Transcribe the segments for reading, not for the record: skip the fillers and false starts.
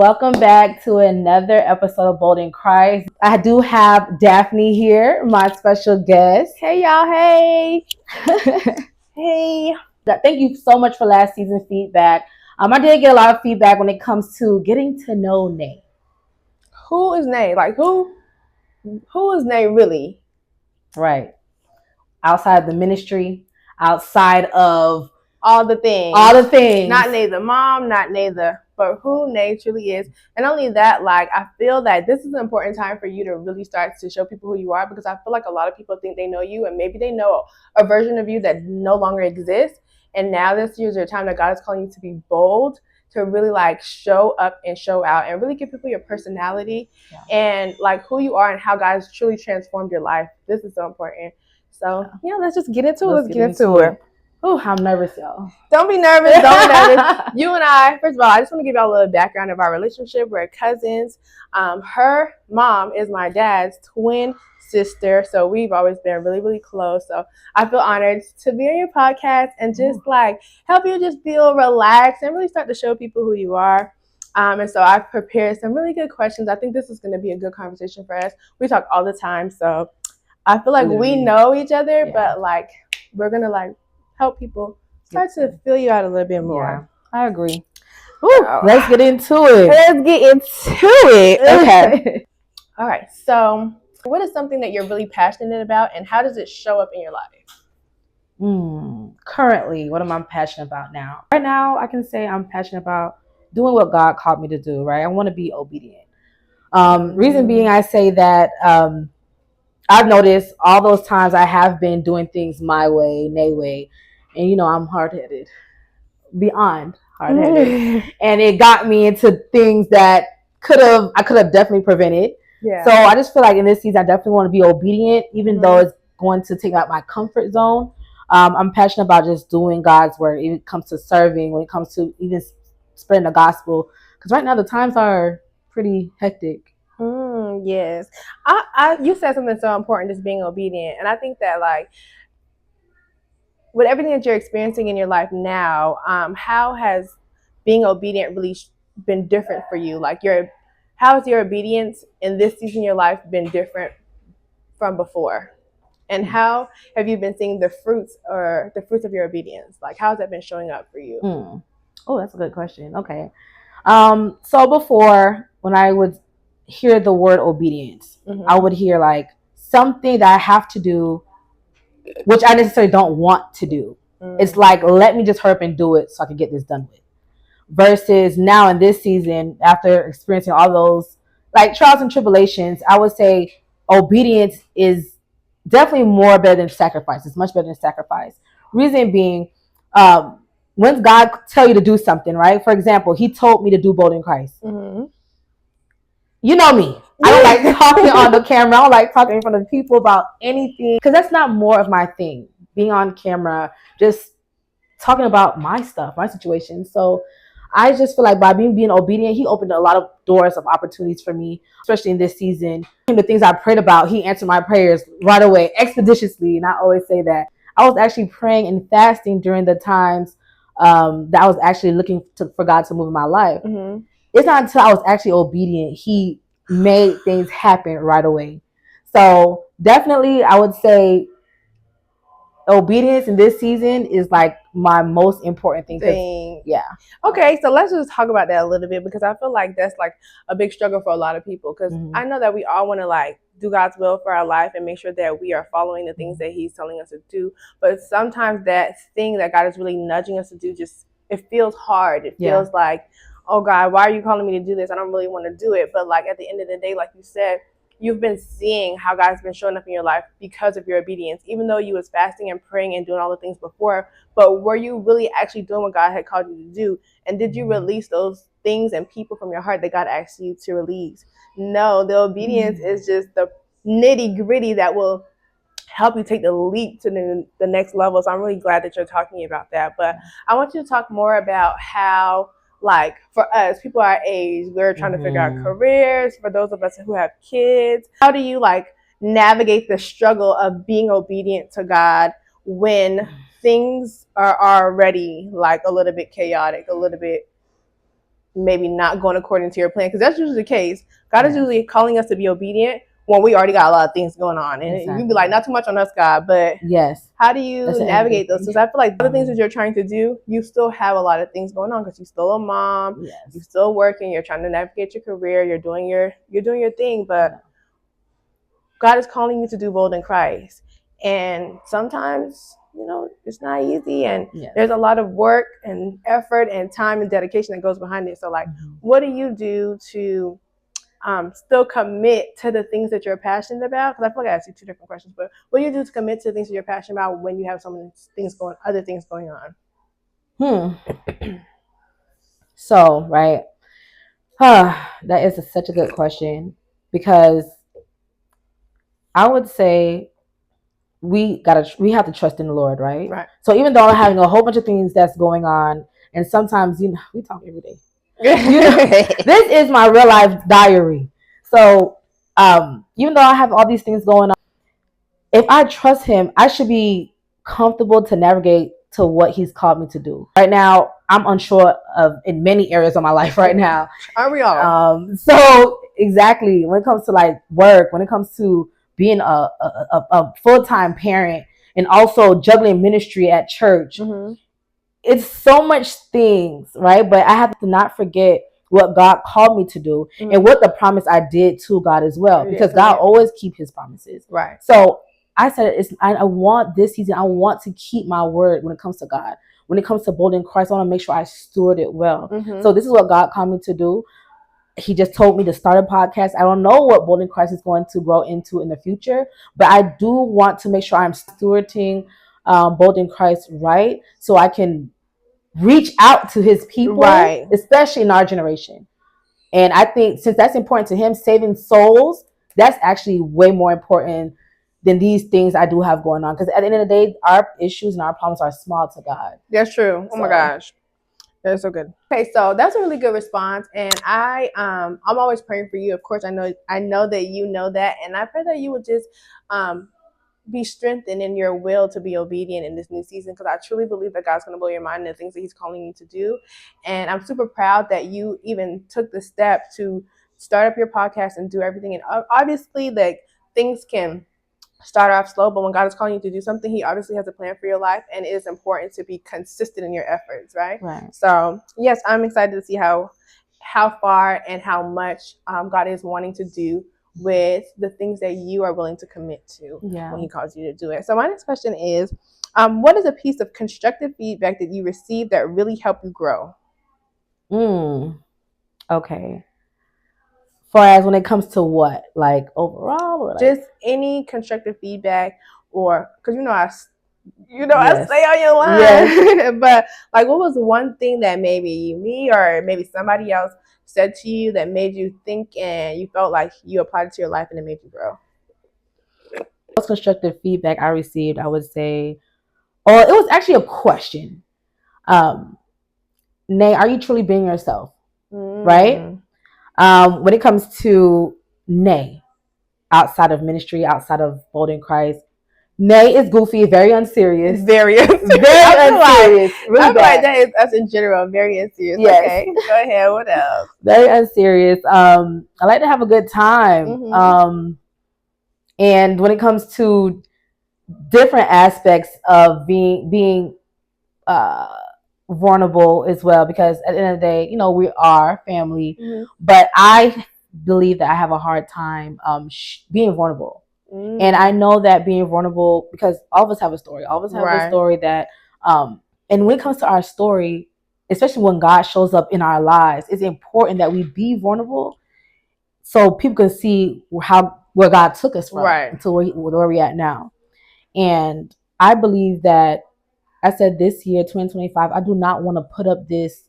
welcome back to another episode of Bold in Christ. I do have Daphne here, my special guest. Hey y'all, hey. Hey. Thank you so much for last season feedback. I did get a lot of feedback when it comes to getting to know Nay. Who is Nay? Like who is Nay really? Right. Outside of the ministry, outside of all the things. Not Nay the mom, not Nay but who Nay truly is. And only that, like, I feel that this is an important time for you to really start to show people who you are, because I feel like a lot of people think they know you, and maybe they know a version of you that no longer exists. And now this year's your time that God is calling you to be bold, to really like show up and show out and really give people your personality and like who you are and how God has truly transformed your life. This is so important. So let's just get into it. Let's get into it. Oh, I'm nervous, y'all. Don't be nervous. Don't be nervous. You and I, first of all, I just want to give y'all a little background of our relationship. We're cousins. Her mom is my dad's twin sister, so we've always been really, really close. So I feel honored to be on your podcast and just like help you just feel relaxed and really start to show people who you are. And so I've prepared some really good questions. I think this is going to be a good conversation for us. We talk all the time, so I feel like we know each other, but like we're gonna like help people start to feel you out a little bit more. Yeah, I agree. Let's get into it. Okay. All right. So, what is something that you're really passionate about, and how does it show up in your life? Currently, what am I passionate about now? Right now, I can say I'm passionate about doing what God called me to do. Right, I want to be obedient. Reason being, I say that I've noticed all those times I have been doing things my way, Nay way, and I'm hard-headed, beyond hard-headed, and it got me into things that I could have definitely prevented. Yeah. So I just feel like in this season, I definitely want to be obedient, even though it's going to take out my comfort zone. I'm passionate about just doing God's work when it comes to serving, when it comes to even spreading the gospel, because right now the times are pretty hectic. Yes. You said something so important, just being obedient. And I think that like with everything that you're experiencing in your life now, how has being obedient really been different for you? Like how has your obedience in this season of your life been different from before? And how have you been seeing the fruits of your obedience? Like how has that been showing up for you? Oh, that's a good question. Okay. So before, when I would hear the word obedience, I would hear like something that I have to do, which I necessarily don't want to do. It's like, let me just hurry up and do it so I can get this done with. Versus now in this season, after experiencing all those like trials and tribulations, I would say obedience is definitely more better than sacrifice. It's much better than sacrifice. Reason being, when God tell you to do something, right? For example, He told me to do Bold in Christ. You know me. I don't like talking on the camera. I don't like talking in front of people about anything, because that's not more of my thing. Being on camera, just talking about my stuff, my situation. So I just feel like by being obedient, He opened a lot of doors of opportunities for me, especially in this season. The things I prayed about, He answered my prayers right away, expeditiously. And I always say that. I was actually praying and fasting during the times that I was actually looking for God to move in my life. It's not until I was actually obedient, He made things happen right away. So definitely, I would say obedience in this season is like my most important thing. Yeah. Okay, so let's just talk about that a little bit, because I feel like that's like a big struggle for a lot of people, because I know that we all want to like do God's will for our life and make sure that we are following the things that He's telling us to do. But sometimes that thing that God is really nudging us to do, it feels hard. It feels like, oh God, why are you calling me to do this? I don't really want to do it. But like at the end of the day, like you said, you've been seeing how God's been showing up in your life because of your obedience, even though you was fasting and praying and doing all the things before. But were you really actually doing what God had called you to do? And did you release those things and people from your heart that God asked you to release? No, the obedience is just the nitty gritty that will help you take the leap to the next level. So I'm really glad that you're talking about that. But I want you to talk more about how, like, for us, people our age, we're trying to figure out careers. For those of us who have kids, how do you like navigate the struggle of being obedient to God when things are already like a little bit chaotic, a little bit maybe not going according to your plan, because that's usually the case. God is usually calling us to be obedient when we already got a lot of things going on, and you'd be like, not too much on us, God, but how do you navigate those? Because I feel like the things that you're trying to do, you still have a lot of things going on, because you're still a mom, you're still working, you're trying to navigate your career, you're doing your thing, but God is calling you to do bold in Christ. And sometimes, it's not easy, and there's a lot of work and effort and time and dedication that goes behind it. So like, what do you do to still commit to the things that you're passionate about? Because I feel like I asked you two different questions, but what do you do to commit to the things that you're passionate about when you have other things going on? So, right. That is such a good question, because I would say we have to trust in the Lord, right? So even though I'm having a whole bunch of things that's going on, and sometimes we talk every day. This is my real life diary. So even though I have all these things going on, if I trust Him, I should be comfortable to navigate to what He's called me to do. Right now, I'm unsure in many areas of my life right now. Aren't we all? So exactly, when it comes to like work, when it comes to being a full-time parent, and also juggling ministry at church, it's so much things, right? But I have to not forget what God called me to do, and what the promise I did to God as well, because God always keeps His promises. Right. So I said, I want this season, I want to keep my word when it comes to God. When it comes to bold in Christ, I want to make sure I steward it well. So this is what God called me to do. He just told me to start a podcast. I don't know what Bold in Christ is going to grow into in the future, but I do want to make sure I'm stewarding Bold in Christ right, so I can reach out to His people, especially in our generation. And I think since that's important to Him, saving souls, that's actually way more important than these things I do have going on. Because at the end of the day, our issues and our problems are small to God. That's true. Oh my gosh. That's so good. Okay, so that's a really good response, and I'm always praying for you. Of course, I know that you know that, and I pray that you would just be strengthened in your will to be obedient in this new season, because I truly believe that God's going to blow your mind and the things that He's calling you to do. And I'm super proud that you even took the step to start up your podcast and do everything. And obviously, like, things can start off slow, but when God is calling you to do something, He obviously has a plan for your life, and it is important to be consistent in your efforts, right? So yes, I'm excited to see how far and how much God is wanting to do with the things that you are willing to commit to when He calls you to do it. So my next question is, what is a piece of constructive feedback that you received that really helped you grow? Okay. Far as when it comes to what, like overall, or like just any constructive feedback, or because I stay on your line, but like, what was one thing that maybe me or maybe somebody else said to you that made you think and you felt like you applied it to your life and it made you grow? Most constructive feedback I received, I would say, it was actually a question. Nay, are you truly being yourself? Right? When it comes to Nay, outside of ministry, outside of Bold in Christ, Nay is goofy, very unserious. Very unserious. Really I feel like that is us in general, very unserious. Yes. Okay, go ahead. What else? Very unserious. I like to have a good time. And when it comes to different aspects of being vulnerable as well, because at the end of the day, we are family, but I believe that I have a hard time being vulnerable. And I know that being vulnerable, because all of us have a story. All of us have a story that, and when it comes to our story, especially when God shows up in our lives, it's important that we be vulnerable so people can see where God took us from to where we're at now. And I believe that, I said this year, 2025, I do not want to put up this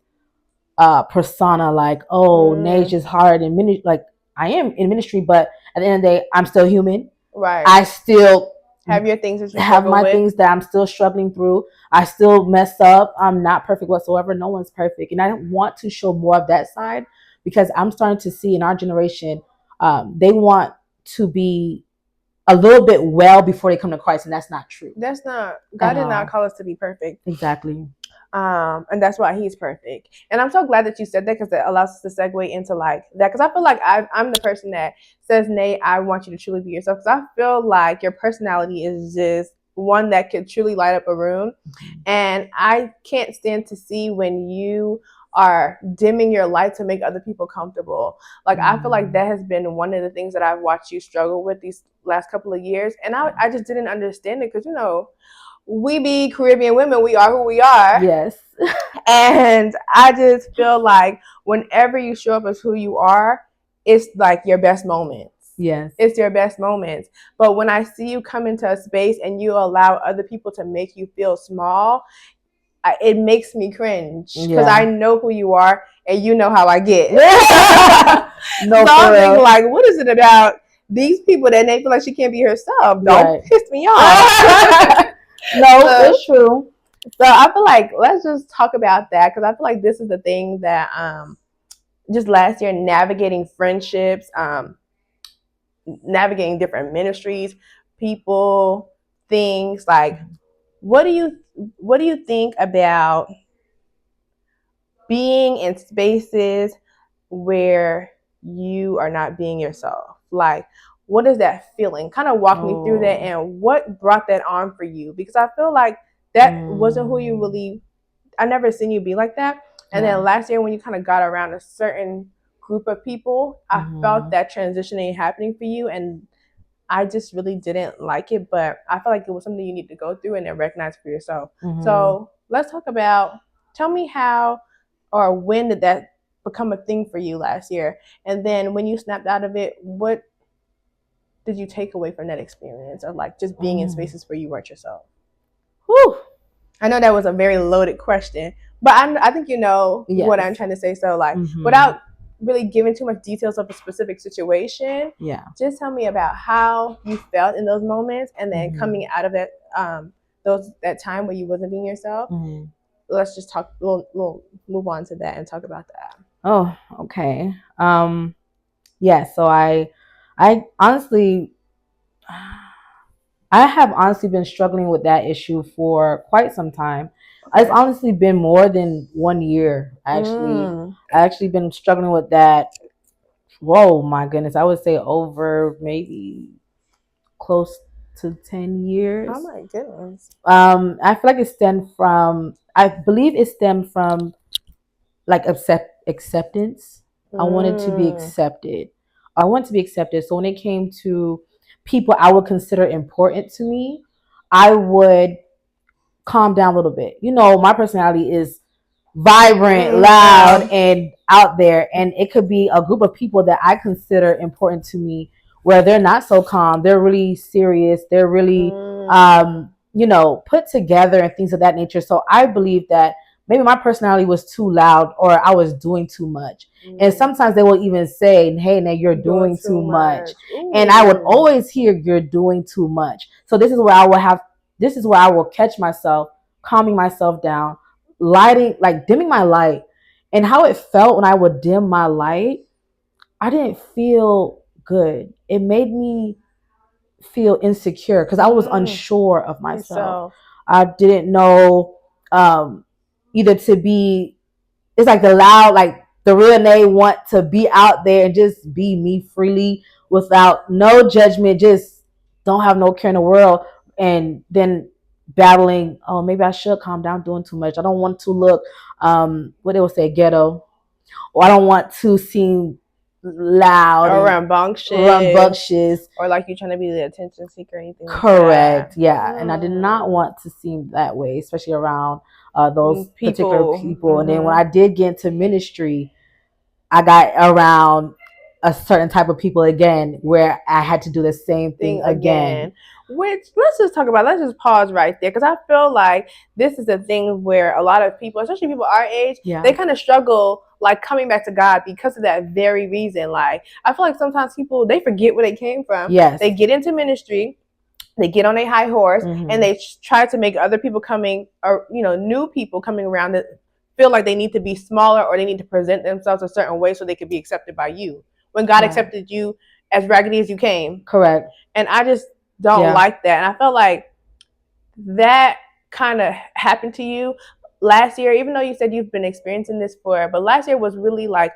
persona like, Nay's just hard in ministry. Like, I am in ministry, but at the end of the day, I'm still human. I still have your things that you have things that I'm still struggling through. I still mess up. I'm not perfect whatsoever. No one's perfect. And I want to show more of that side, because I'm starting to see in our generation, they want to be a little bit well before they come to Christ, and that's not true. That's not. God did not call us to be perfect. Exactly. And that's why he's perfect. And I'm so glad that you said that because it allows us to segue into like that. Because I feel like I'm the person that says, Nate, I want you to truly be yourself. Because I feel like your personality is just one that could truly light up a room. And I can't stand to see when you are dimming your light to make other people comfortable. Like, I feel like that has been one of the things that I've watched you struggle with these last couple of years. And I just didn't understand it because, you know, we be Caribbean women, we are who we are. Yes. And I just feel like whenever you show up as who you are, it's like your best moments. Yes. It's your best moments. But when I see you come into a space and you allow other people to make you feel small, it makes me cringe because I know who you are and you know how I get. No, so I'm thinking like, what is it about these people that they feel like she can't be herself? Don't piss me off. No, it's true. So I feel like let's just talk about that because I feel like this is the thing that just last year navigating friendships, navigating different ministries, people, things like what do you think about being in spaces where you are not being yourself? Like, what is that feeling? Kind of walk me through that and what brought that on for you? Because I feel like that wasn't who you really, I never seen you be like that. And then last year when you kind of got around a certain group of people, I felt that transitioning happening for you. And I just really didn't like it, but I feel like it was something you need to go through and then recognize for yourself. So let's talk about, tell me how or when did that become a thing for you last year? And then when you snapped out of it, what did you take away from that experience of like just being in spaces where you weren't yourself? Whew. I know that was a very loaded question, but I think you know what I'm trying to say. So like without really giving too much details of a specific situation, just tell me about how you felt in those moments and then coming out of it, that time where you wasn't being yourself. Let's just talk, we'll move on to that and talk about that. Oh, okay. Yeah, so I honestly I have honestly been struggling with that issue for quite some time. It's honestly been more than 1 year actually. I actually been struggling with that. Whoa, my goodness. I would say over maybe close to 10 years. Oh my goodness. I feel like it stemmed from, I believe it stemmed from like acceptance. I wanted to be accepted. I wanted to be accepted. So when it came to people I would consider important to me, I would calm down a little bit. You know, my personality is vibrant, loud, and out there. And it could be a group of people that I consider important to me where they're not so calm. They're really serious. They're really, put together and things of that nature. So I believe that maybe my personality was too loud or I was doing too much. And sometimes they will even say, hey, now you're doing too much. And I would always hear you're doing too much. So this is where I will catch myself, calming myself down, dimming my light. And how it felt when I would dim my light, I didn't feel good. It made me feel insecure because I was unsure of myself. I didn't know either to be, it's like the loud, like the real Nay want to be out there and just be me freely without no judgment, just don't have no care in the world. And then battling, oh, maybe I should calm down doing too much. I don't want to look, what they would say, ghetto. Or I don't want to seem loud or rambunctious, or like you're trying to be the attention seeker or anything. Correct. Like yeah. And I did not want to seem that way, especially around those particular people. And then when I did get into ministry, I got around a certain type of people again where I had to do the same thing again. Which let's just pause right there because I feel like this is a thing where a lot of people, especially people our age, they kind of struggle like coming back to God because of that very reason. Like I feel like sometimes people, they forget where they came from. Yes. They get into ministry, they get on a high horse, and they try to make other people coming, or new people coming around that feel like they need to be smaller or they need to present themselves a certain way so they could be accepted by you. When God accepted you as raggedy as you came. Correct. And I just don't like that. And I felt like that kind of happened to you. last year, even though you said you've been experiencing this but last year was really like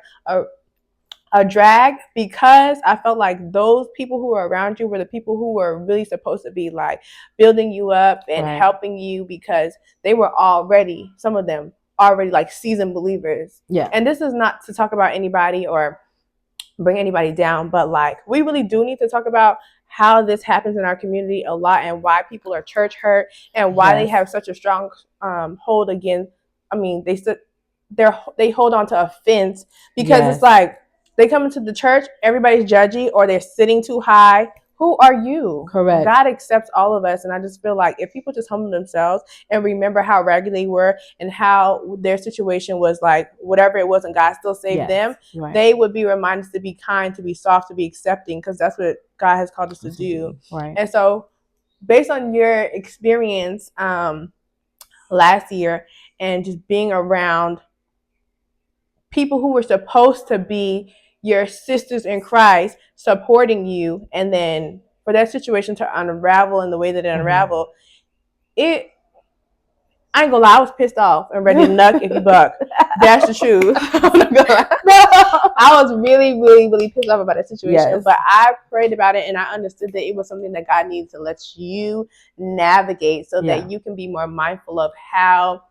a drag, because I felt like those people who were around you were the people who were really supposed to be like building you up and helping you, because they were already, some of them already like seasoned believers. Yeah. And this is not to talk about anybody or bring anybody down, but like we really do need to talk about how this happens in our community a lot, and why people are church hurt, and why they have such a strong hold against. I mean, they hold on to offense, because it's like they come into the church, everybody's judgy, or they're sitting too high. Who are you? Correct. God accepts all of us. And I just feel like if people just humble themselves and remember how ragged they were and how their situation was like whatever it was, and God still saved them, they would be reminded to be kind, to be soft, to be accepting, because that's what God has called us to do. Right. And so based on your experience last year and just being around people who were supposed to be your sisters in Christ supporting you, and then for that situation to unravel in the way that it unraveled, I ain't gonna lie, I was pissed off and ready to nuck if you buck. That's the truth. I'm not gonna lie. I was really, really, really pissed off about that situation. But I prayed about it, and I understood that it was something that God needed to let you navigate, so that you can be more mindful of how,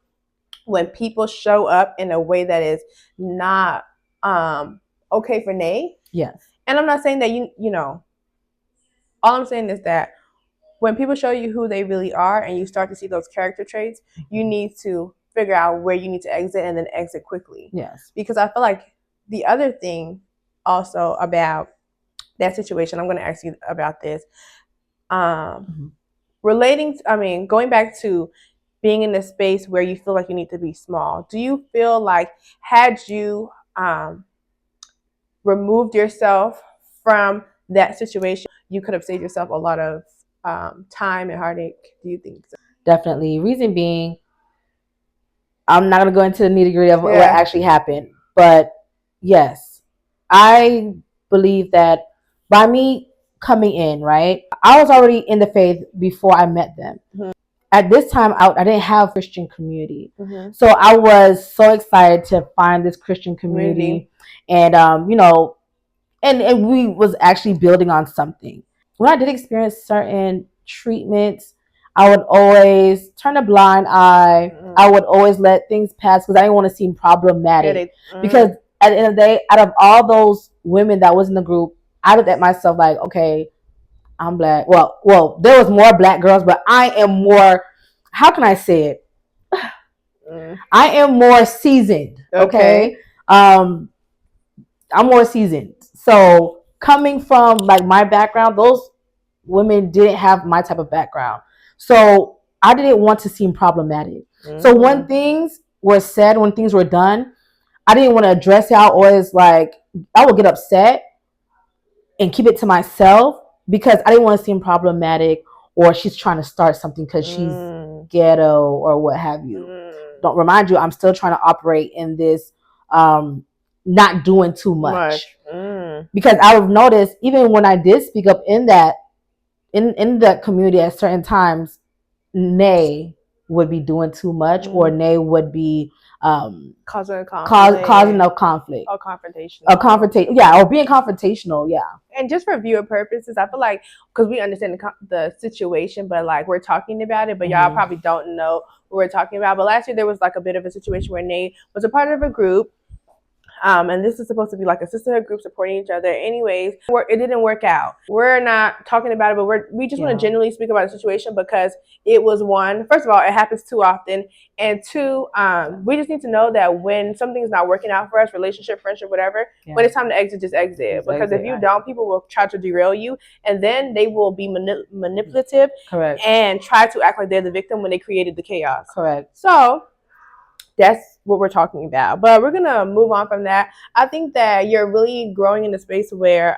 when people show up in a way that is not okay for Nay. Yes. And I'm not saying that you know, all I'm saying is that when people show you who they really are and you start to see those character traits, you need to figure out where you need to exit, and then exit quickly. Yes. Because I feel like the other thing also about that situation, I'm going to ask you about this. Relating to, going back to being in a space where you feel like you need to be small, do you feel like had you removed yourself from that situation, you could have saved yourself a lot of time and heartache? Do you think so? Definitely. Reason being, I'm not going to go into the nitty-gritty of what actually happened, but yes, I believe that by me coming in, right, I was already in the faith before I met them. At this time, I didn't have a Christian community. So I was so excited to find this Christian community. And, and we was actually building on something. When I did experience certain treatments, I would always turn a blind eye. I would always let things pass because I didn't want to seem problematic. Because at the end of the day, out of all those women that was in the group, I looked at myself like, okay, I'm black. Well, there was more black girls, but I am more, how can I say it? I am more seasoned. Okay. I'm more seasoned. So coming from like my background, those women didn't have my type of background. So I didn't want to seem problematic. So when things were said, when things were done, I didn't want to address it. I always like, I would get upset and keep it to myself because I didn't want to seem problematic, or she's trying to start something because she's ghetto or what have you. Don't remind you, I'm still trying to operate in this not doing too much. Because I would notice even when I did speak up in that community at certain times, Nay would be doing too much, or Nay would be causing no conflict, or confrontation, or being confrontational, And just for viewer purposes, I feel like, because we understand the situation, but like we're talking about it, but y'all probably don't know what we're talking about. But last year there was like a bit of a situation where Nate was a part of a group, and this is supposed to be like a sisterhood group supporting each other. Anyways, it didn't work out. We're not talking about it, but we just want to genuinely speak about the situation, because it was, one, first of all, it happens too often, and two, we just need to know that when something's not working out for us, relationship, friendship, whatever, when it's time to exit, just exit. Because if you don't, people will try to derail you, and then they will be manipulative. Correct. And try to act like they're the victim when they created the chaos. Correct. So that's what we're talking about. But we're going to move on from that. I think that you're really growing in a space where,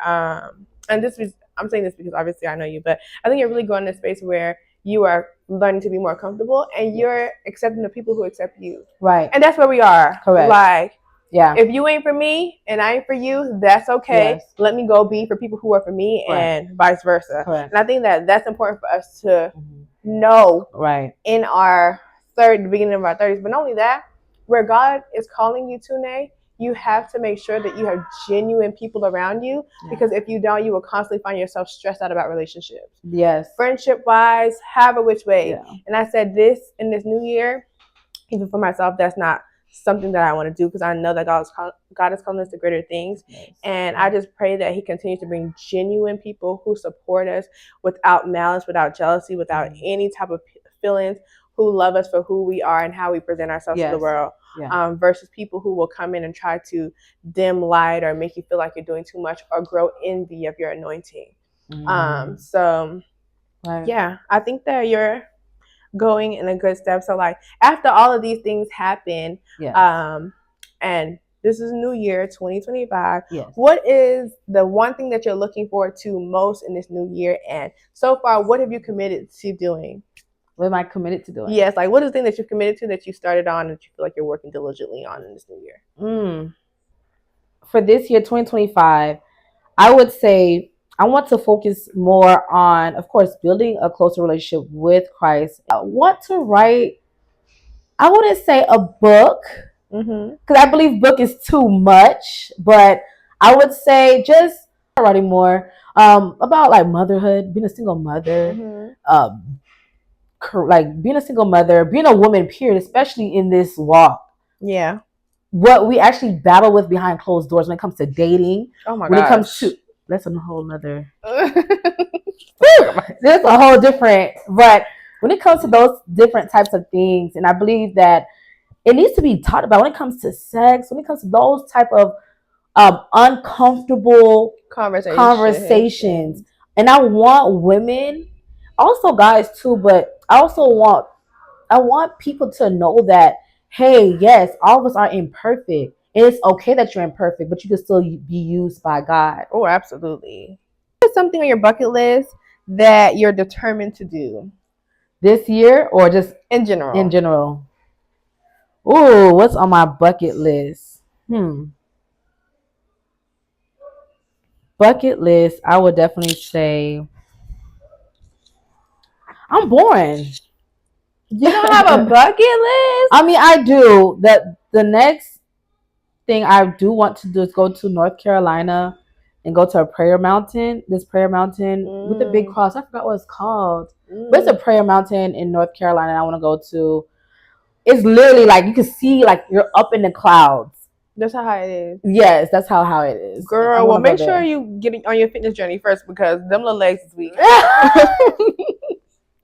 and this is, I'm saying this because obviously I know you, but I think you're really growing in a space where you are learning to be more comfortable, and you're accepting the people who accept you. Right. And that's where we are. Correct. Like, if you ain't for me and I ain't for you, that's okay. Yes. Let me go be for people who are for me, and vice versa. Correct. And I think that that's important for us to know in our the beginning of our 30s. But not only that, where God is calling you to, Nay, you have to make sure that you have genuine people around you, because if you don't, you will constantly find yourself stressed out about relationships. Yes. Friendship wise, however which way. Yeah. And I said this in this new year, even for myself, that's not something that I want to do, because I know that God is calling us to greater things. Yes. And I just pray that He continues to bring genuine people who support us without malice, without jealousy, without any type of feelings, who love us for who we are and how we present ourselves to the world. Yeah. Versus people who will come in and try to dim light or make you feel like you're doing too much or grow envy of your anointing. So yeah, I think that you're going in a good step. So like after all of these things happen, and this is new year 2025, what is the one thing that you're looking forward to most in this new year? And so far, what have you committed to doing? What am I committed to doing? Yes, like what is the thing that you've committed to, that you started on, and that you feel like you're working diligently on in this new year? For this year 2025, I would say I want to focus more on, of course, building a closer relationship with Christ. I want to write, I wouldn't say a book, because I believe book is too much, but I would say just writing more about like motherhood, being a single mother, like being a single mother, being a woman, period, especially in this walk. Yeah. What we actually battle with behind closed doors when it comes to dating. Oh my gosh. When it comes to, that's a whole nother. There's a whole different, but when it comes to those different types of things, and I believe that it needs to be talked about when it comes to sex, when it comes to those type of uncomfortable conversations. And I want women, also guys too, but I also want people to know that, hey, yes, all of us are imperfect. And it's okay that you're imperfect, but you can still be used by God. Oh, absolutely. What's something on your bucket list that you're determined to do this year, or just in general? In general. Ooh, what's on my bucket list? Bucket list, I would definitely say I'm boring. You don't have a bucket list? I mean, I do. The next thing I do want to do is go to North Carolina and go to a prayer mountain. This prayer mountain with a big cross. I forgot what it's called. But it's a prayer mountain in North Carolina I want to go to. It's literally like you can see like you're up in the clouds. That's how it is. Yes, that's how it is. Girl, well, make sure you get on your fitness journey first, because them little legs is weak.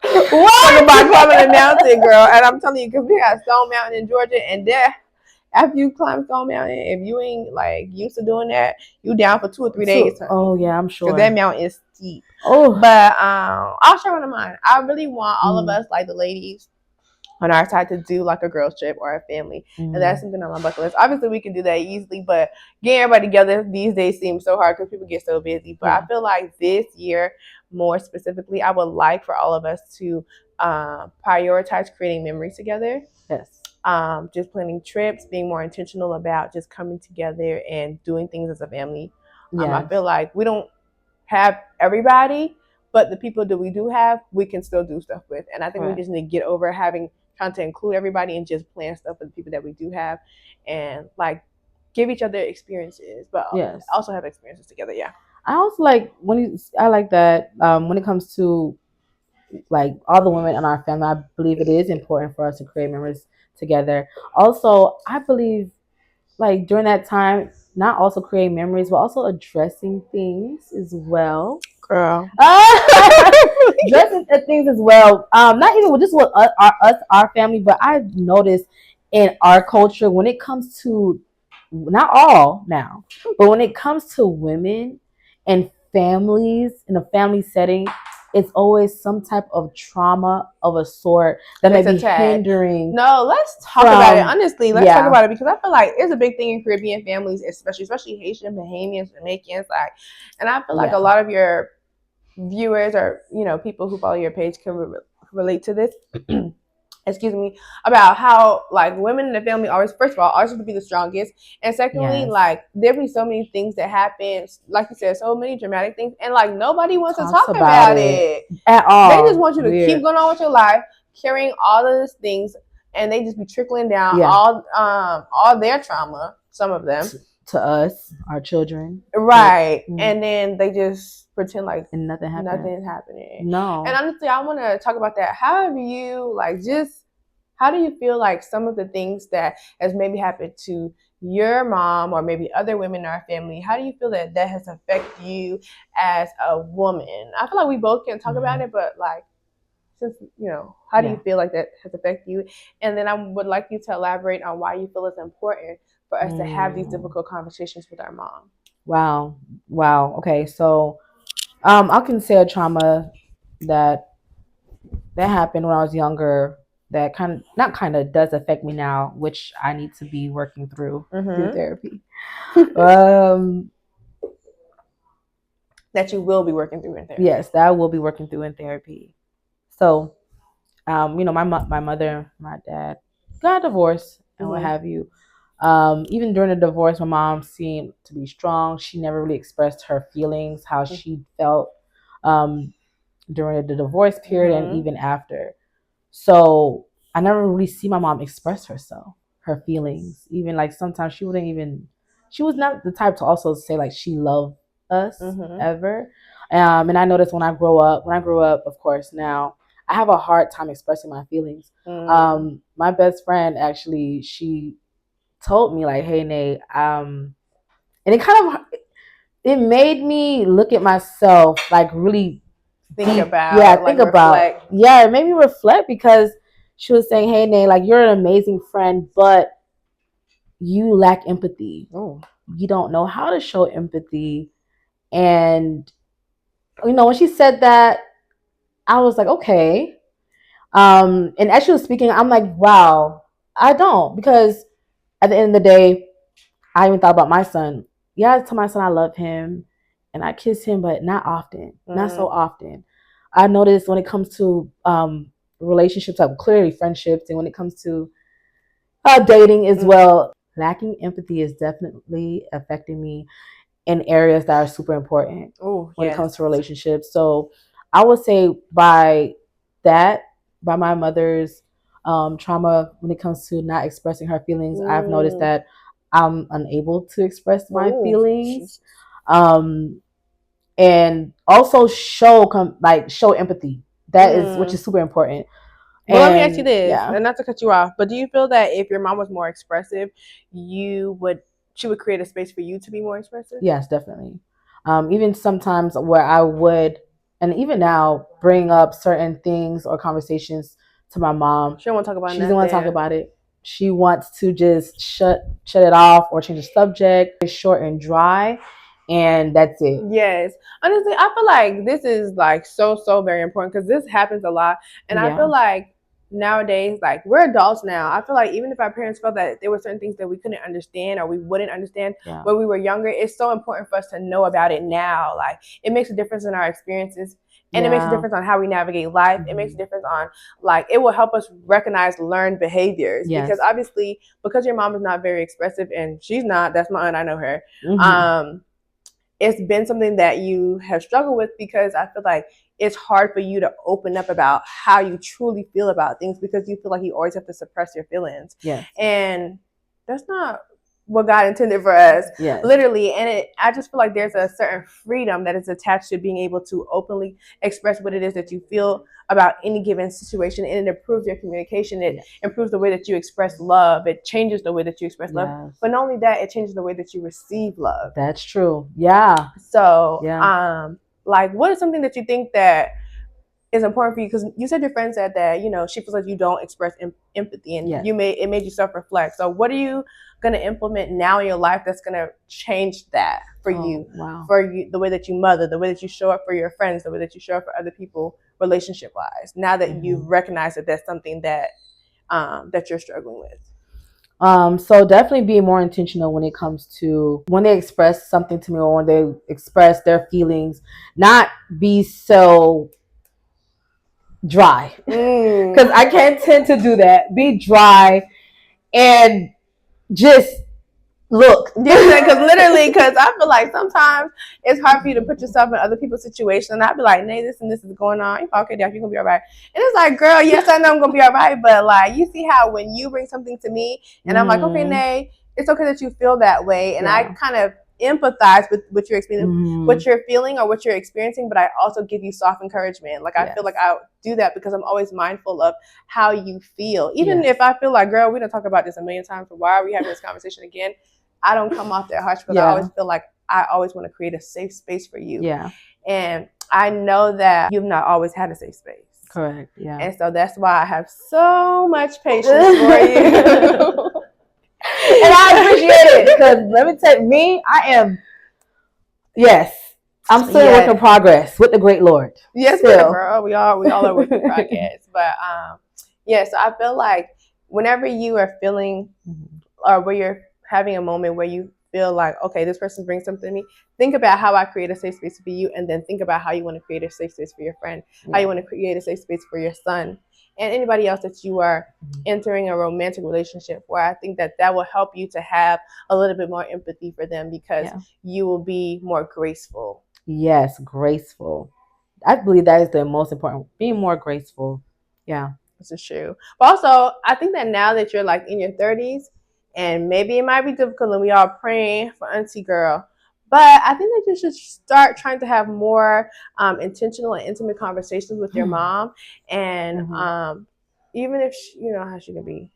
What about climbing a mountain, girl? And I'm telling you, because we got Stone Mountain in Georgia, and there, after you climb Stone Mountain, if you ain't like used to doing that, you down for 2 or 3 days. Oh yeah, I'm sure. Because that mountain is steep. Oh, but I'll share one of mine. I really want all of us, like the ladies on our side, to do like a girls trip or a family, and that's something on my bucket list. Obviously we can do that easily, but getting everybody together these days seems so hard because people get so busy. But I feel like this year, more specifically, I would like for all of us to prioritize creating memories together. Yes. Just planning trips, being more intentional about just coming together and doing things as a family. I feel like we don't have everybody, but the people that we do have, we can still do stuff with. And I think we just need to get over trying to include everybody and just plan stuff with the people that we do have, and like give each other experiences, but also have experiences together. Yeah. I also like I like that when it comes to like all the women in our family, I believe it is important for us to create memories together. Also, I believe like during that time, not also creating memories, but also addressing things as well. Girl. Addressing things as well. Not even with just with our family, but I've noticed in our culture when it comes to, not all now, but when it comes to women and families in a family setting, it's always some type of trauma of a sort that may be hindering. No, let's talk about it. Honestly, let's talk about it, because I feel like it's a big thing in Caribbean families, especially Haitian, Bahamians, Jamaicans. Like, and I feel like a lot of your viewers or people who follow your page can relate to this. Excuse me, about how like women in the family always, first of all, always have to be the strongest, and secondly, like there be so many things that happen, like you said, so many dramatic things, and like nobody wants to talk about it at all. They just want you to keep going on with your life, carrying all of these things, and they just be trickling down all their trauma, some of them, to us, our children. Right. And then they just pretend like and nothing is happening. No. And honestly, I want to talk about that. How have you, like, just, how do you feel like some of the things that has maybe happened to your mom or maybe other women in our family, how do you feel that that has affected you as a woman? I feel like we both can talk about it, but like, since, you know, how do you feel like that has affected you? And then I would like you to elaborate on why you feel it's important for us to have these difficult conversations with our mom. Wow. Okay, so I can say a trauma that happened when I was younger that does affect me now, which I need to be working through therapy. That you will be working through in therapy. Yes, that I will be working through in therapy. So, you know, my mother, my dad got divorced and what have you. Even during the divorce, my mom seemed to be strong. She never really expressed her feelings, how she felt during the divorce period and even after. So I never really see my mom express herself, her feelings. Even like sometimes she was not the type to also say like she loved us ever. And I noticed when I grew up, of course, now I have a hard time expressing my feelings. My best friend actually, she told me like, "Hey, Nate," and it made me look at myself like really think about. It made me reflect because she was saying, "Hey, Nate, like you're an amazing friend, but you lack empathy. You don't know how to show empathy." And you know, when she said that, I was like, okay. And as she was speaking, I'm like, wow, I don't, because at the end of the day, I even thought about my son. Yeah, I tell my son I love him and I kiss him, but not often, not so often. I noticed when it comes to relationships, like clearly friendships, and when it comes to dating as well, lacking empathy is definitely affecting me in areas that are super important when it comes to relationships. So I would say by my mother's trauma when it comes to not expressing her feelings, I've noticed that I'm unable to express my feelings. And also show empathy. That is, which is super important. Well, let me ask you this, and not to cut you off, but do you feel that if your mom was more expressive, she would create a space for you to be more expressive? Yes, definitely. Even sometimes where I would, and even now, bring up certain things or conversations to my mom. She don't want to talk about it. She doesn't want to talk about it. She wants to just shut it off or change the subject. It's short and dry, and that's it. Yes. Honestly, I feel like this is like so very important because this happens a lot. And I feel like nowadays, like we're adults now. I feel like even if our parents felt that there were certain things that we couldn't understand or we wouldn't understand when we were younger, it's so important for us to know about it now. Like it makes a difference in our experiences. And it makes a difference on how we navigate life. It makes a difference on, like, it will help us recognize learned behaviors. Because obviously, because your mom is not very expressive, and she's not, that's my aunt, I know her. It's been something that you have struggled with because I feel like it's hard for you to open up about how you truly feel about things because you feel like you always have to suppress your feelings. And that's not what God intended for us, literally. And I just feel like there's a certain freedom that is attached to being able to openly express what it is that you feel about any given situation, and it improves your communication. It improves the way that you express love. It changes the way that you express love. But not only that, it changes the way that you receive love. That's true. Yeah. So, like, what is something that you think that is important for you? Because you said your friend said that, you know, she feels like you don't express empathy, and it made you self-reflect. So what are you going to implement now in your life that's going to change that for you? For you, the way that you mother, the way that you show up for your friends, the way that you show up for other people relationship wise, now that you've recognized that that's something that that you're struggling with? So definitely being more intentional when it comes to when they express something to me or when they express their feelings, not be so dry, because I can't tend to do that. Be dry and just look. Because literally, because I feel like sometimes it's hard for you to put yourself in other people's situation. And I'd be like, Nay, this and this is going on. Okay, Dad, you're going to be all right. And it's like, girl, yes, I know I'm going to be all right. But like, you see how when you bring something to me and I'm like, okay, Nay, it's okay that you feel that way. And I kind of empathize with what you're experiencing, what you're feeling or what you're experiencing, but I also give you soft encouragement. Like I feel like I do that because I'm always mindful of how you feel. Even if I feel like, girl, we done talked about this a million times, but why are we having this conversation again? I don't come off that harsh because I always feel like I always want to create a safe space for you. Yeah. And I know that you've not always had a safe space. Correct. Yeah. And so that's why I have so much patience for you. And I appreciate it because let me tell you, I'm still a work in progress with the great Lord. Yes, girl. We all are work in progress. But so I feel like whenever you are feeling or where you're having a moment where you feel like, okay, this person brings something to me, think about how I create a safe space for you, and then think about how you want to create a safe space for your friend, how you want to create a safe space for your son, and anybody else that you are entering a romantic relationship where. I think that will help you to have a little bit more empathy for them because you will be more graceful. Yes, graceful. I believe that is the most important. Being more graceful. Yeah. This is true. But also, I think that now that you're like in your 30s, and maybe it might be difficult and we all praying for Auntie Girl, but I think that you should start trying to have more intentional and intimate conversations with your mom. And even if you know how she can be.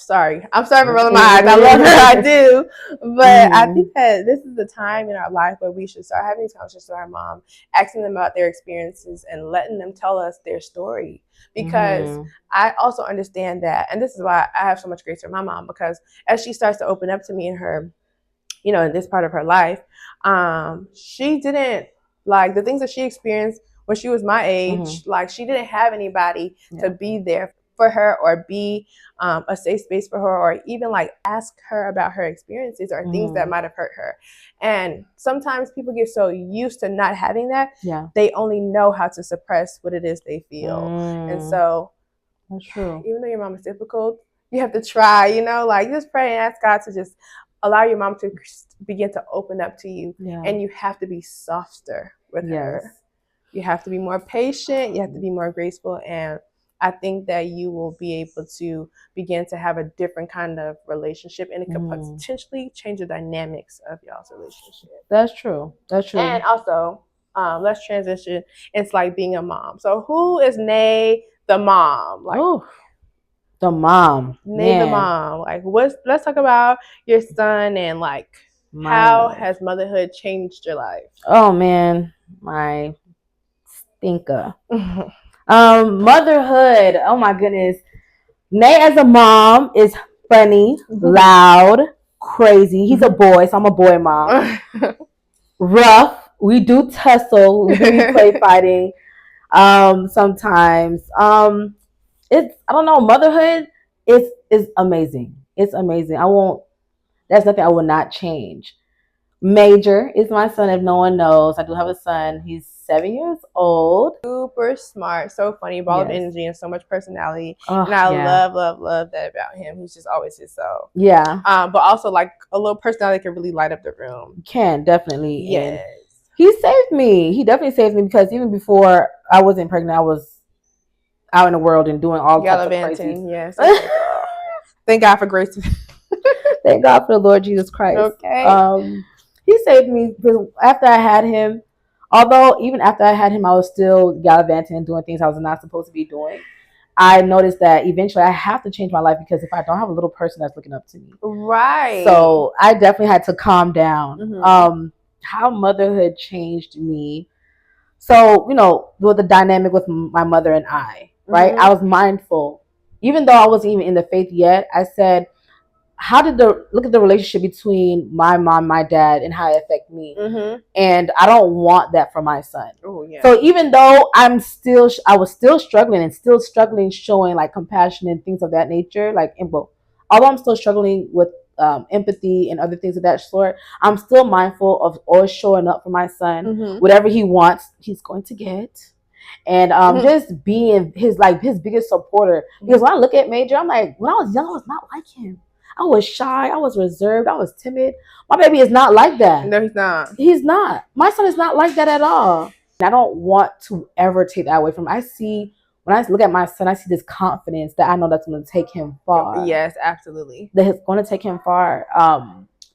I'm sorry for rolling my eyes. I love her, I do. But I think that this is the time in our life where we should start having these conversations with our mom, asking them about their experiences and letting them tell us their story. Because I also understand that, and this is why I have so much grace for my mom, because as she starts to open up to me in her, in this part of her life, she didn't, like, the things that she experienced when she was my age, like, she didn't have anybody to be there for her or be a safe space for her, or even like ask her about her experiences or things that might have hurt her. And sometimes people get so used to not having that, they only know how to suppress what it is they feel. And so that's true. Even though your mom is difficult, you have to try, like, just pray and ask God to just allow your mom to begin to open up to you. And you have to be softer with her. You have to be more patient. You have to be more graceful. And I think that you will be able to begin to have a different kind of relationship, and it could potentially change the dynamics of y'all's relationship. That's true. That's true. And also, let's transition. It's like being a mom. So who is Nay the mom? Like, the mom. Nay the mom. Like, let's talk about your son and like how has motherhood changed your life? Oh man, my stinker. Motherhood, oh my goodness. Nay as a mom is funny, loud, crazy. He's a boy, so I'm a boy mom. Rough. We do tussle. We do play fighting. Sometimes. It's, I don't know, motherhood is amazing. It's amazing. That's nothing I will not change. Major is my son, if no one knows. I do have a son. He's 7 years old. Super smart, so funny, ball of energy and so much personality. And I love that about him. He's just always himself. Yeah. But also like a little personality can really light up the room. Can, definitely. Yes. And he saved me. He definitely saved me because even before I wasn't pregnant, I was out in the world and doing all types of crazy. Yes. Thank God for grace. Thank God for the Lord Jesus Christ. Okay. He saved me after I had him. Although even after I had him, I was still gallivanting and doing things I was not supposed to be doing. I noticed that eventually I have to change my life because if I don't have a little person that's looking up to me. Right. So I definitely had to calm down. How motherhood changed me. So, with the dynamic with my mother and I, right? I was mindful. Even though I wasn't even in the faith yet, I said, look at the relationship between my mom, my dad, and how it affects me. And I don't want that for my son. So even though I was still struggling showing like compassion and things of that nature, like, although I'm still struggling with empathy and other things of that sort, I'm still mindful of always showing up for my son. Whatever he wants, he's going to get. And just being his biggest supporter. Because when I look at Major, I'm like, when I was young, I was not like him. I was shy. I was reserved. I was timid. My baby is not like that. No, he's not. He's not. My son is not like that at all. I don't want to ever take that away from him. When I look at my son, I see this confidence that I know that's going to take him far. Yes, absolutely. That is going to take him far.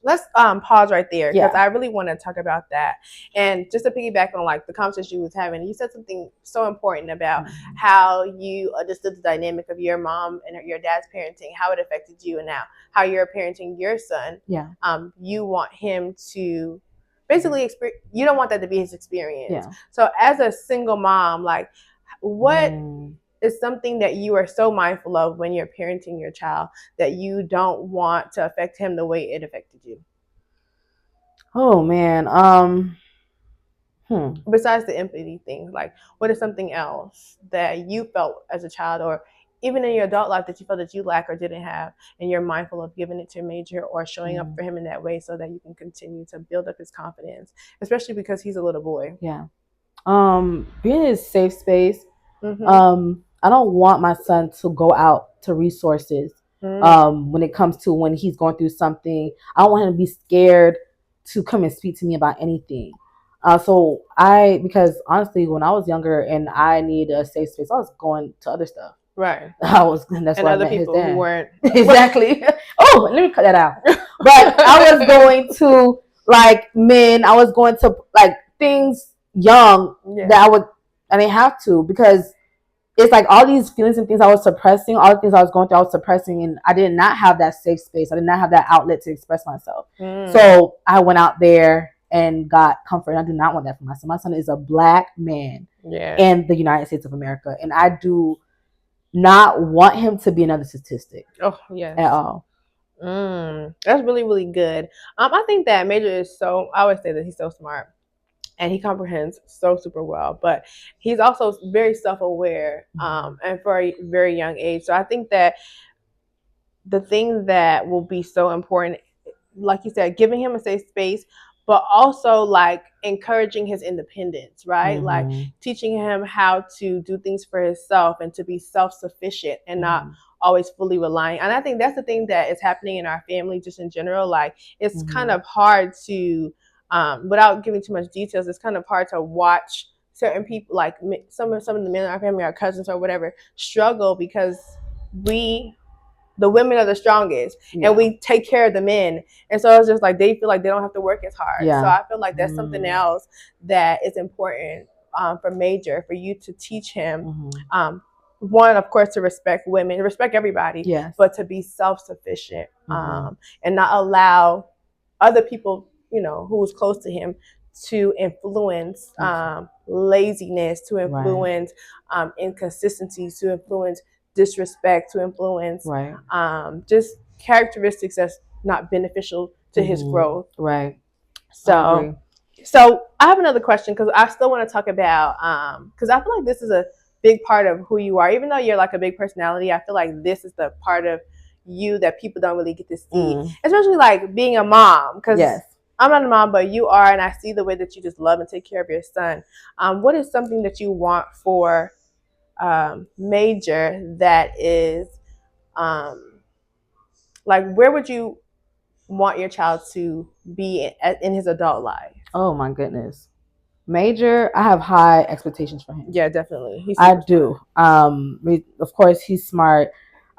Let's pause right there because I really want to talk about that. And just to piggyback on like the conversation you was having, you said something so important about how you understood the dynamic of your mom and your dad's parenting, how it affected you, and now how you're parenting your son. Yeah. You want him to basically you don't want that to be his experience. Yeah. So as a single mom, like what is something that you are so mindful of when you're parenting your child that you don't want to affect him the way it affected you? Oh man. Besides the empathy thing, like what is something else that you felt as a child or even in your adult life that you felt that you lack or didn't have, and you're mindful of giving it to Major or showing up for him in that way so that you can continue to build up his confidence, especially because he's a little boy? Yeah. Being in a safe space. I don't want my son to go out to resources when it comes to when he's going through something. I don't want him to be scared to come and speak to me about anything. Because honestly, when I was younger and I needed a safe space, I was going to other stuff. Right. That's why other people who weren't. Exactly. Oh, let me cut that out. But I was going to like men. I was going to like things young that I didn't have to, because it's like all these feelings and things I was suppressing, all the things I was going through, I was suppressing, and I did not have that safe space. I did not have that outlet to express myself. So I went out there and got comfort. And I do not want that for my son. My son is a Black man in the United States of America, and I do not want him to be another statistic. Oh, yes. At all. That's really, really good. I think that Major is I always say that he's so smart. And he comprehends so super well, but he's also very self-aware, and for a very young age. So I think that the thing that will be so important, like you said, giving him a safe space, but also like encouraging his independence, right? Like teaching him how to do things for himself and to be self-sufficient and not always fully relying. And I think that's the thing that is happening in our family just in general. Like it's kind of hard to, without giving too much details, it's kind of hard to watch certain people, like some of the men in our family, our cousins or whatever, struggle because the women are the strongest and we take care of the men. And so it's just like they feel like they don't have to work as hard. So I feel like that's something else that is important for Major, for you to teach him. One, of course, to respect women, respect everybody, but to be self-sufficient and not allow other people, who's close to him to influence laziness, to influence inconsistencies, to influence disrespect, to influence just characteristics that's not beneficial to his growth. Right. So I have another question, because I still want to talk about, because I feel like this is a big part of who you are. Even though you're like a big personality, I feel like this is the part of you that people don't really get to see, especially like being a mom, because I'm not a mom, but you are, and I see the way that you just love and take care of your son. What is something that you want for Major that is like, where would you want your child to be in his adult life? Oh my goodness. Major, I have high expectations for him. Yeah, definitely. I do. Of course, he's smart,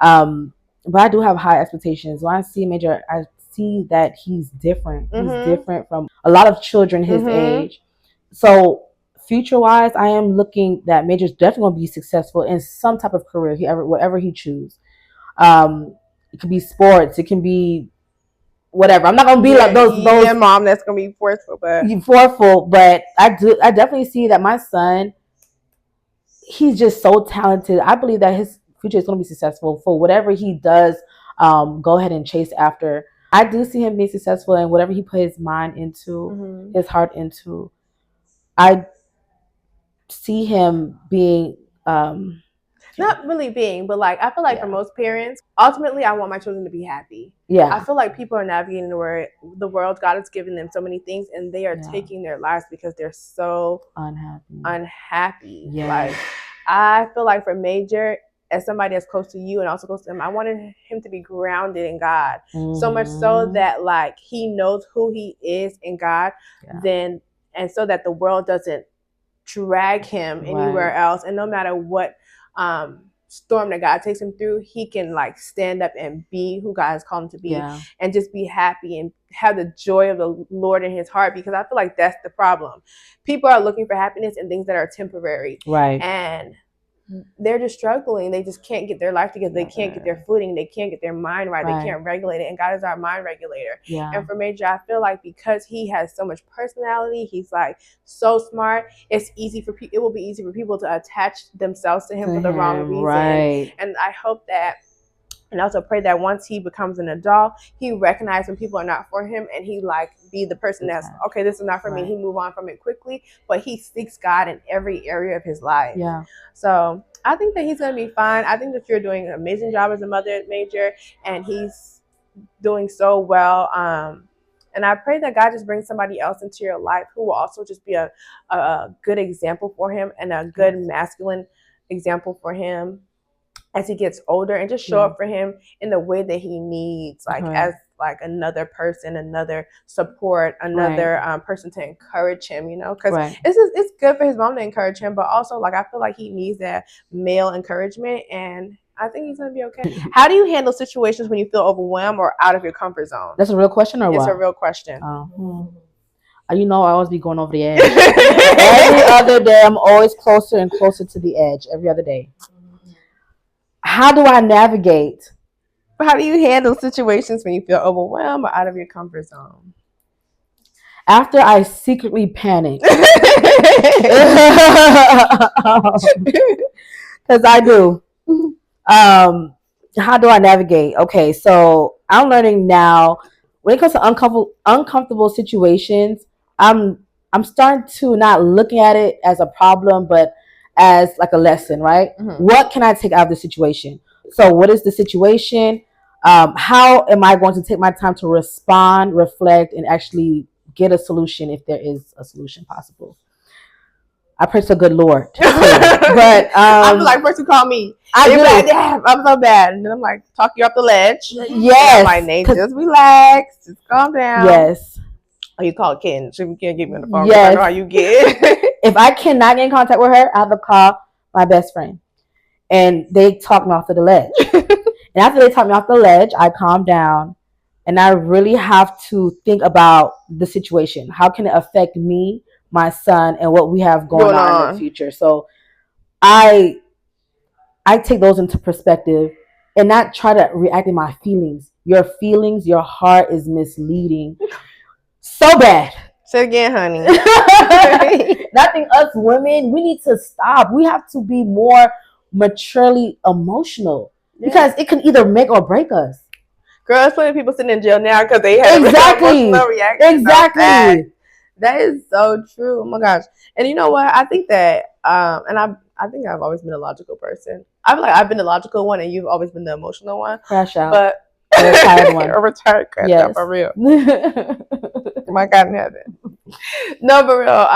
but I do have high expectations. When I see Major, I see that he's different. He's different from a lot of children his age. So future-wise, I am looking that Major's definitely going to be successful in some type of career, whatever he chooses. It could be sports. It can be whatever. I'm not gonna be like those mom that's gonna be forceful, but I definitely see that my son, he's just so talented. I believe that his future is gonna be successful for whatever he does. Go ahead and chase after. I do see him being successful in whatever he put his mind into, his heart into. I see him being not really being, but like I feel like for most parents, ultimately I want my children to be happy. I feel like people are navigating the world. God has given them so many things, and they are taking their lives because they're so unhappy. Like I feel like for Major, as somebody that's close to you and also close to him, I wanted him to be grounded in God. So much so that like he knows who he is in God, then, and so that the world doesn't drag him anywhere else. And no matter what storm that God takes him through, he can like stand up and be who God has called him to be, and just be happy and have the joy of the Lord in his heart. Because I feel like that's the problem. People are looking for happiness in things that are temporary, and they're just struggling. They just can't get their life together. They can't get their footing. They can't get their mind right. They can't regulate it. And God is our mind regulator. And for Major, I feel like because he has so much personality, he's like so smart. It's easy for people. It will be easy for people to attach themselves to him for the wrong reason. And I hope that, and also pray that once he becomes an adult, he recognizes when people are not for him, and he like be the person that's okay, this is not for me. He move on from it quickly, but he seeks God in every area of his life. So I think that he's gonna be fine. I think that you're doing an amazing job as a mother, Major, and he's doing so well. And I pray that God just brings somebody else into your life who will also just be a good example for him, and a good masculine example for him as he gets older, and just show up for him in the way that he needs, like as like another person, another support, another person to encourage him, you know, because it's good for his mom to encourage him, but also like I feel like he needs that male encouragement, and I think he's gonna be okay. How do you handle situations when you feel overwhelmed or out of your comfort zone? That's a real question, or what? It's a real question. You know, I always be going over the edge. Every other day, I'm always closer and closer to the edge. Every other day. How do I navigate? How do you handle situations when you feel overwhelmed or out of your comfort zone? After I secretly panic. Because I do. How do I navigate? Okay, so I'm learning now when it comes to uncomfortable situations, I'm starting to not looking at it as a problem, but as like a lesson, right? What can I take out of the situation? So what is the situation? How am I going to take my time to respond, reflect, and actually get a solution if there is a solution possible? I pray to the good Lord. But I feel like first you call me. I do. Like, damn, I'm so bad. And then I'm like, talk you off the ledge. Yes. My name, just relax. Just calm down. Yes. Or you call Ken. So you can't get me on the phone. Yes. I know how you get. If I cannot get in contact with her, I have to call my best friend. And they talk me off to the ledge. And after they talk me off the ledge, I calm down. And I really have to think about the situation. How can it affect me, my son, and what we have going on in the future? So I take those into perspective and not try to react to my feelings. Your feelings, your heart is misleading. So bad. Say it again, honey. I think us women, we need to stop. We have to be more maturely emotional because it can either make or break us. Girl, there's plenty of people sitting in jail now because they have emotional reactions. Exactly. That is so true. Oh my gosh. And you know what? I think that, and I think I've always been a logical person. I feel like I've been the logical one and you've always been the emotional one. Crash out. But a retired one. A retired crash out for real. My God in heaven. No, for real.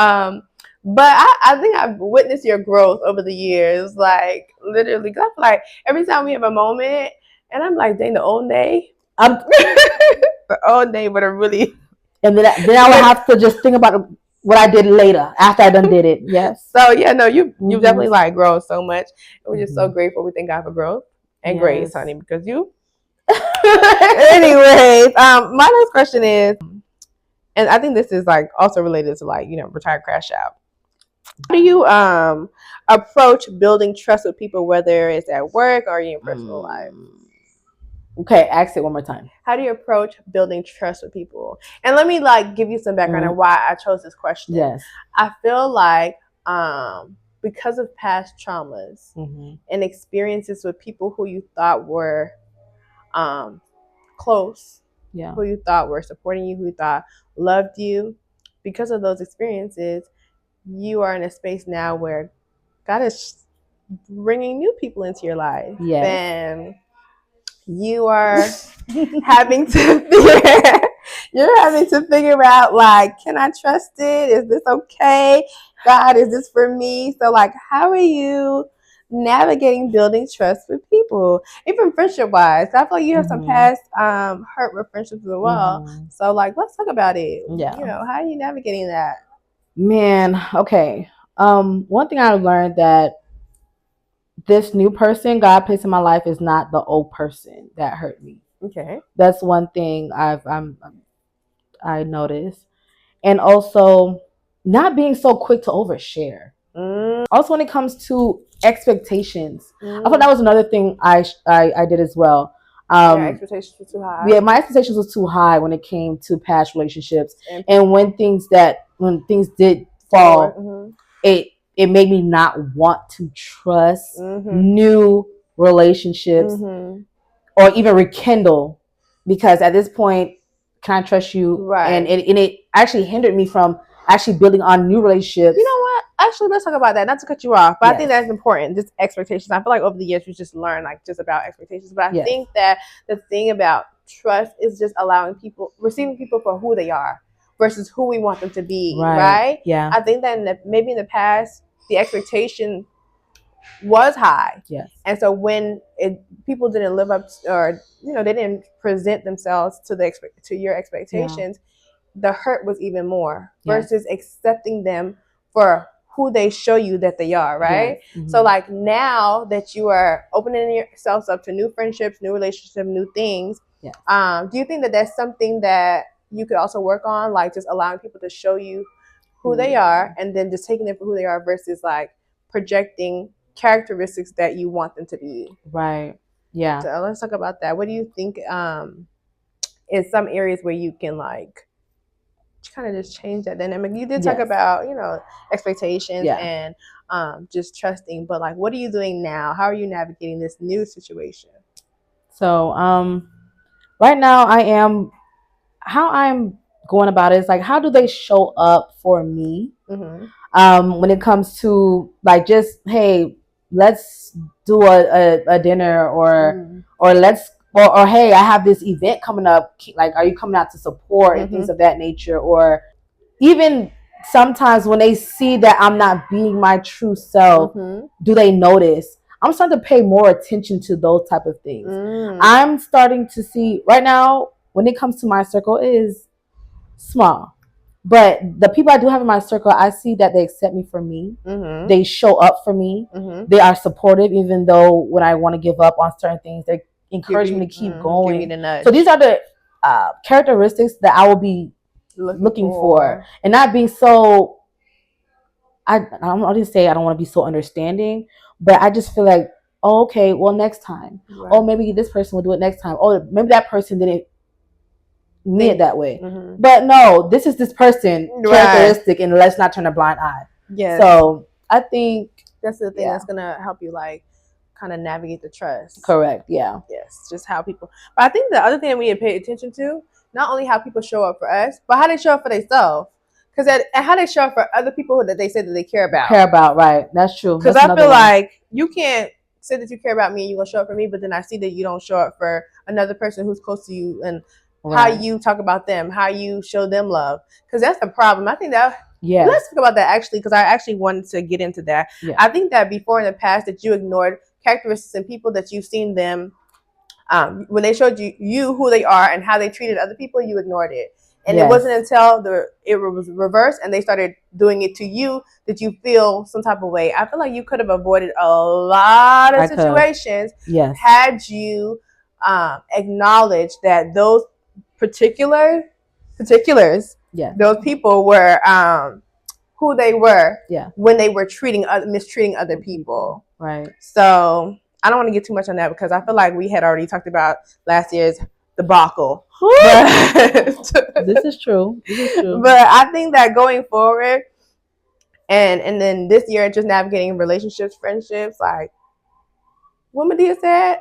But I think I've witnessed your growth over the years. Like literally, cause I feel like every time we have a moment, and I'm like, dang, the old day. The old day, but I really. And then I would have to just think about what I did later after I done did it. Yes. So yeah, no, you definitely like grown so much. We're just so grateful. We thank God for growth and grace, honey, because you. Anyways, my next question is, and I think this is like also related to like, you know, retired crash out. How do you approach building trust with people, whether it's at work or in your personal life? Okay, ask it one more time. How do you approach building trust with people? And let me like give you some background on why I chose this question. Yes. I feel like because of past traumas and experiences with people who you thought were close, who you thought were supporting you, who you thought loved you, because of those experiences, you are in a space now where God is bringing new people into your life. Yes. And you are having to figure out, like, can I trust it? Is this okay? God, is this for me? So like, how are you navigating building trust with people, even friendship wise. I feel like you have some past hurt with friendships as well. So like, let's talk about it. Yeah. You know, how are you navigating that? Man, okay. One thing I've learned that this new person God placed in my life is not the old person that hurt me. Okay. That's one thing I noticed. And also not being so quick to overshare. Also, when it comes to expectations, I thought that was another thing I did as well. Your expectations were too high. Yeah, my expectations was too high when it came to past relationships, and when things did fall, it made me not want to trust new relationships or even rekindle, because at this point, can I trust you? Right. And it actually hindered me from actually building on new relationships. You know what? Actually, let's talk about that. Not to cut you off, but yes. I think that's important. Just expectations. I feel like over the years we just learned like just about expectations. But I think that the thing about trust is just allowing people, receiving people for who they are versus who we want them to be. Right? Yeah. I think that maybe in the past the expectation was high. Yes. And so when people didn't live up to, or they didn't present themselves to your expectations, the hurt was even more versus accepting them for who they show you that they are, right? Yes. So like now that you are opening yourselves up to new friendships, new relationships, new things, do you think that that's something that you could also work on, like just allowing people to show you who they are and then just taking them for who they are versus like projecting characteristics that you want them to be? Right. Yeah. So let's talk about that. What do you think is some areas where you can like kind of just change that dynamic? You did talk about, expectations and just trusting, but like, what are you doing now? How are you navigating this new situation? So, right now how I'm going about it is like, how do they show up for me? When it comes to like, just, hey, let's do a dinner or let's, or hey, I have this event coming up. Like, are you coming out to support and things of that nature? Or even sometimes when they see that I'm not being my true self, do they notice? I'm starting to pay more attention to those type of things. I'm starting to see right now, when it comes to my circle, it is small. But the people I do have in my circle, I see that they accept me for me. They show up for me. They are supportive, even though when I want to give up on certain things, they encourage me to keep going. Give me the nudge. So these are the characteristics that I will be looking for, and not being so. I didn't say I don't want to be so understanding, but I just feel like, oh, okay, well, next time. Right. Oh, maybe this person will do it next time. Oh, maybe that person didn't mean it that way. But no, this is this person characteristic, and let's not turn a blind eye. Yes. So I think that's the thing that's gonna help you like kind of navigate the trust. Correct. Yeah. Yes. Just how people. But I think the other thing that we need to pay attention to, not only how people show up for us, but how they show up for themselves. Because and how they show up for other people that they say that they care about. Right? That's true. Because I feel like you can't say that you care about me and you're gonna show up for me, but then I see that you don't show up for another person who's close to you, and how you talk about them, how you show them love. Because that's the problem. I think that. Yeah. Let's talk about that actually, because I actually wanted to get into that. Yeah. I think that before in the past that you ignored characteristics in people that you've seen them when they showed you who they are and how they treated other people, you ignored it. And it wasn't until it was reversed and they started doing it to you that you feel some type of way. I feel like you could have avoided a lot of situations had you acknowledged that those particulars, those people were who they were when they were mistreating other people. Right. So I don't want to get too much on that because I feel like we had already talked about last year's debacle. This is true. But I think that going forward and then this year just navigating relationships, friendships, like what Medea said,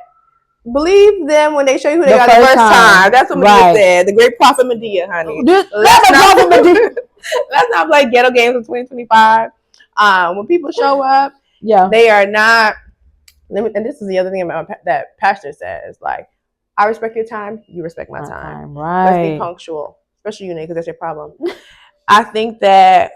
believe them when they show you who they are the first time. That's what Medea said. The great prophet Medea, honey. Let's not play ghetto games in 2025. When people show up, they are not. And this is the other thing about that pastor says, like, I respect your time, you respect my time. Right. Let's be punctual, especially you, because that's your problem. I think that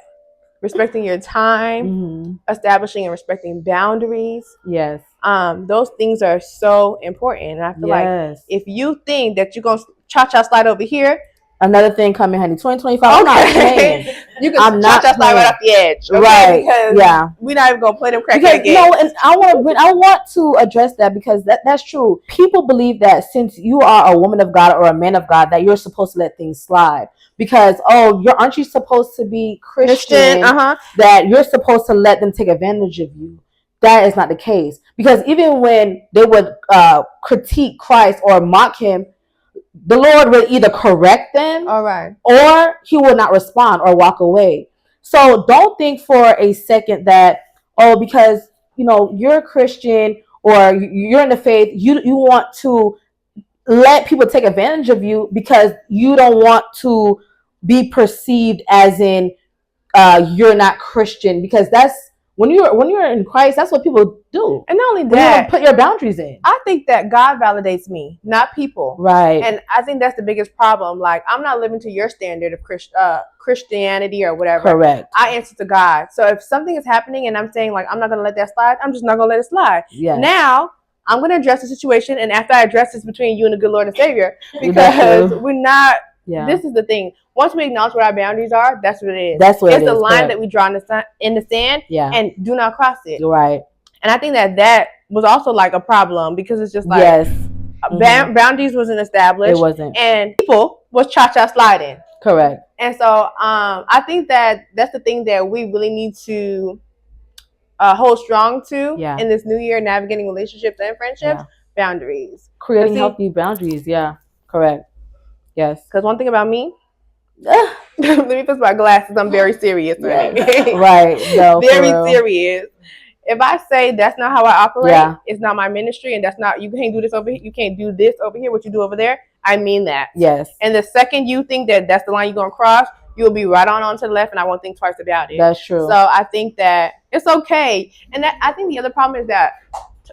respecting your time, establishing and respecting boundaries. Yes. Those things are so important. And I feel like if you think that you're going to cha-cha slide over here, another thing coming, honey. 2025. Okay. I'm not playing. You can cha-cha slide right off the edge, okay? Right? Because we're not even gonna play them crackhead games. No, and I want to address that because that's true. People believe that since you are a woman of God or a man of God, that you're supposed to let things slide because aren't you supposed to be Christian? That you're supposed to let them take advantage of you. That is not the case because even when they would critique Christ or mock him, the Lord would either correct them, or he would not respond or walk away. So don't think for a second that, because you're a Christian or you're in the faith, you want to let people take advantage of you because you don't want to be perceived as in you're not Christian, because that's when you're in Christ, that's what people do. And not only that, you put your boundaries in. I think that God validates me, not people. Right. And I think that's the biggest problem. Like, I'm not living to your standard of Christianity or whatever. Correct. I answer to God. So if something is happening and I'm saying, like, I'm not going to let that slide, I'm just not going to let it slide. Yes. Now, I'm going to address the situation. And after I address this between you and the good Lord and Savior, because we're not, this is the thing. Once we acknowledge what our boundaries are, that's what it is. That's what it is. It's the line that we draw in the sand, and do not cross it. Right. And I think that was also like a problem because it's just like boundaries wasn't established. It wasn't. And people was cha-cha sliding. Correct. And so I think that's the thing that we really need to hold strong to in this new year, navigating relationships and friendships, boundaries. Creating healthy boundaries. Yeah. Correct. Yes. Because one thing about me, let me fix my glasses. I'm very serious. Right. No, very serious. If I say that's not how I operate, it's not my ministry, and that's not, you can't do this over here, you can't do this over here, what you do over there, I mean that. Yes. And the second you think that that's the line you're going to cross, you'll be right on to the left, and I won't think twice about it. That's true. So I think that it's okay. And I think the other problem is that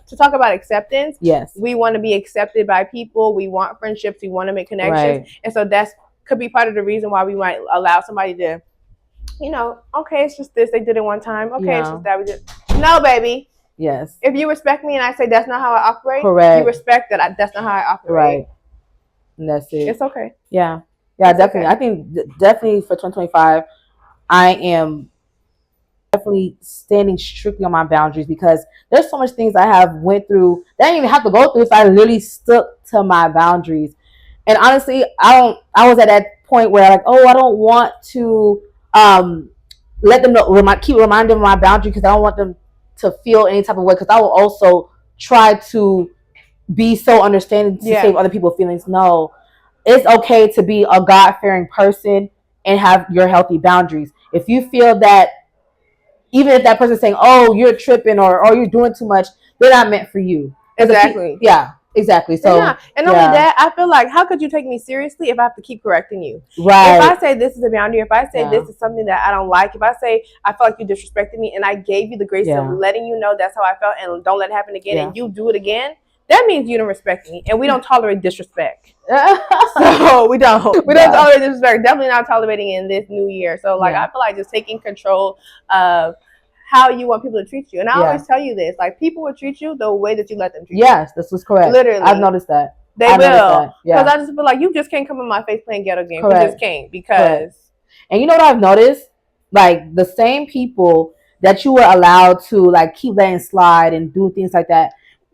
to talk about acceptance, we want to be accepted by people. We want friendships. We want to make connections. Right. And so that's could be part of the reason why we might allow somebody to, okay, it's just this. They did it one time. Okay, it's just that we did. No, baby. Yes. If you respect me and I say that's not how I operate, you respect that that's not how I operate. Right. And that's it. It's okay. Yeah. Yeah, it's definitely. Okay. I think definitely for 2025, I am definitely standing strictly on my boundaries because there's so much things I have went through that I didn't even have to go through if I literally stuck to my boundaries. And honestly, I was at that point where I don't want to let them know, keep reminding them of my boundary because I don't want them to feel any type of way, because I will also try to be so understanding to save other people's feelings. No, it's okay to be a God-fearing person and have your healthy boundaries. If you feel that, even if that person's saying, oh, you're tripping or you're doing too much, they're not meant for you. Exactly. Exactly. So, and only that, I feel like, how could you take me seriously if I have to keep correcting you? Right. If I say this is a boundary, if I say this is something that I don't like, if I say I feel like you disrespected me and I gave you the grace of letting you know that's how I felt and don't let it happen again, and you do it again, that means you don't respect me, and we don't tolerate disrespect. So we don't tolerate disrespect. Definitely not tolerating in this new year. So I feel like just taking control of how you want people to treat you. And I always tell you this, like, people will treat you the way that you let them treat you. Yes, this was correct. Literally. I've noticed that. They will. Because I just feel like you just can't come in my face playing ghetto games. Correct. You just can't. Because. And you know what I've noticed? Like, the same people that you were allowed to, keep letting slide and do things like that,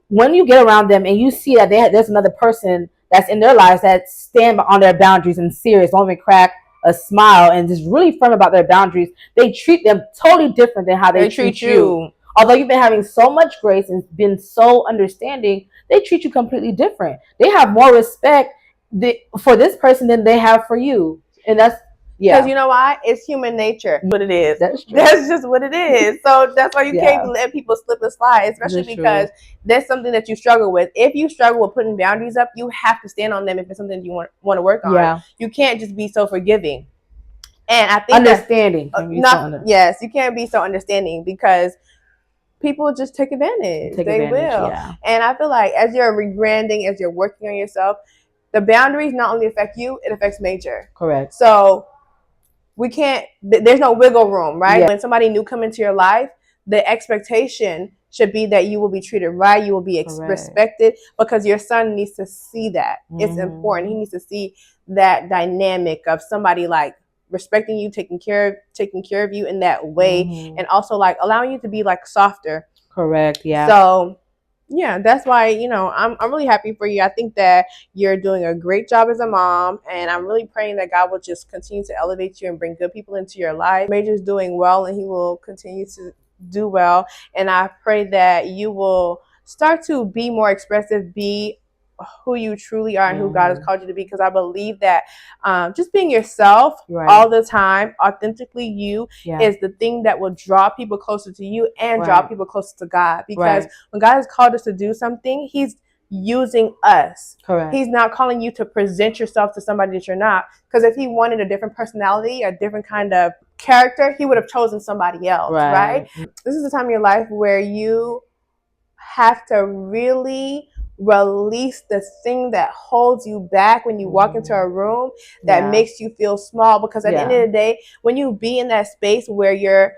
when you get around them and you see that there's another person that's in their lives that stand on their boundaries and serious, don't even crack a smile, and just really firm about their boundaries, they treat them totally different than how they treat you. Although you've been having so much grace and been so understanding, they treat you completely different. They have more respect for this person than they have for you. And that's, because you know why? It's human nature. What it is. That's just what it is. So that's why you can't let people slip and slide, especially because that's something that you struggle with. If you struggle with putting boundaries up, you have to stand on them if it's something you want to work on. Yeah. You can't just be so forgiving. And I think understanding. Yes, you can't be so understanding because people just take advantage. They will. Yeah. And I feel like as you're rebranding, as you're working on yourself, the boundaries not only affect you, it affects major. Correct. So there's no wiggle room, right? When somebody new come into your life, the expectation should be that you will be treated right, you will be respected, because your son needs to see that. It's important. He needs to see that dynamic of somebody like respecting you, taking care of you in that way, and also like allowing you to be like softer. Correct. Yeah. So yeah, that's why, I'm really happy for you. I think that you're doing a great job as a mom, and I'm really praying that God will just continue to elevate you and bring good people into your life. Major's doing well, and he will continue to do well. And I pray that you will start to be more expressive, be who you truly are and who God has called you to be, because I believe that just being yourself all the time, authentically you, is the thing that will draw people closer to you and draw people closer to God. Because when God has called us to do something, he's using us. Correct. He's not calling you to present yourself to somebody that you're not. Because if he wanted a different personality, a different kind of character, he would have chosen somebody else, right? This is the time in your life where you have to really release the thing that holds you back when you walk into a room that makes you feel small. Because at the end of the day, when you be in that space where you're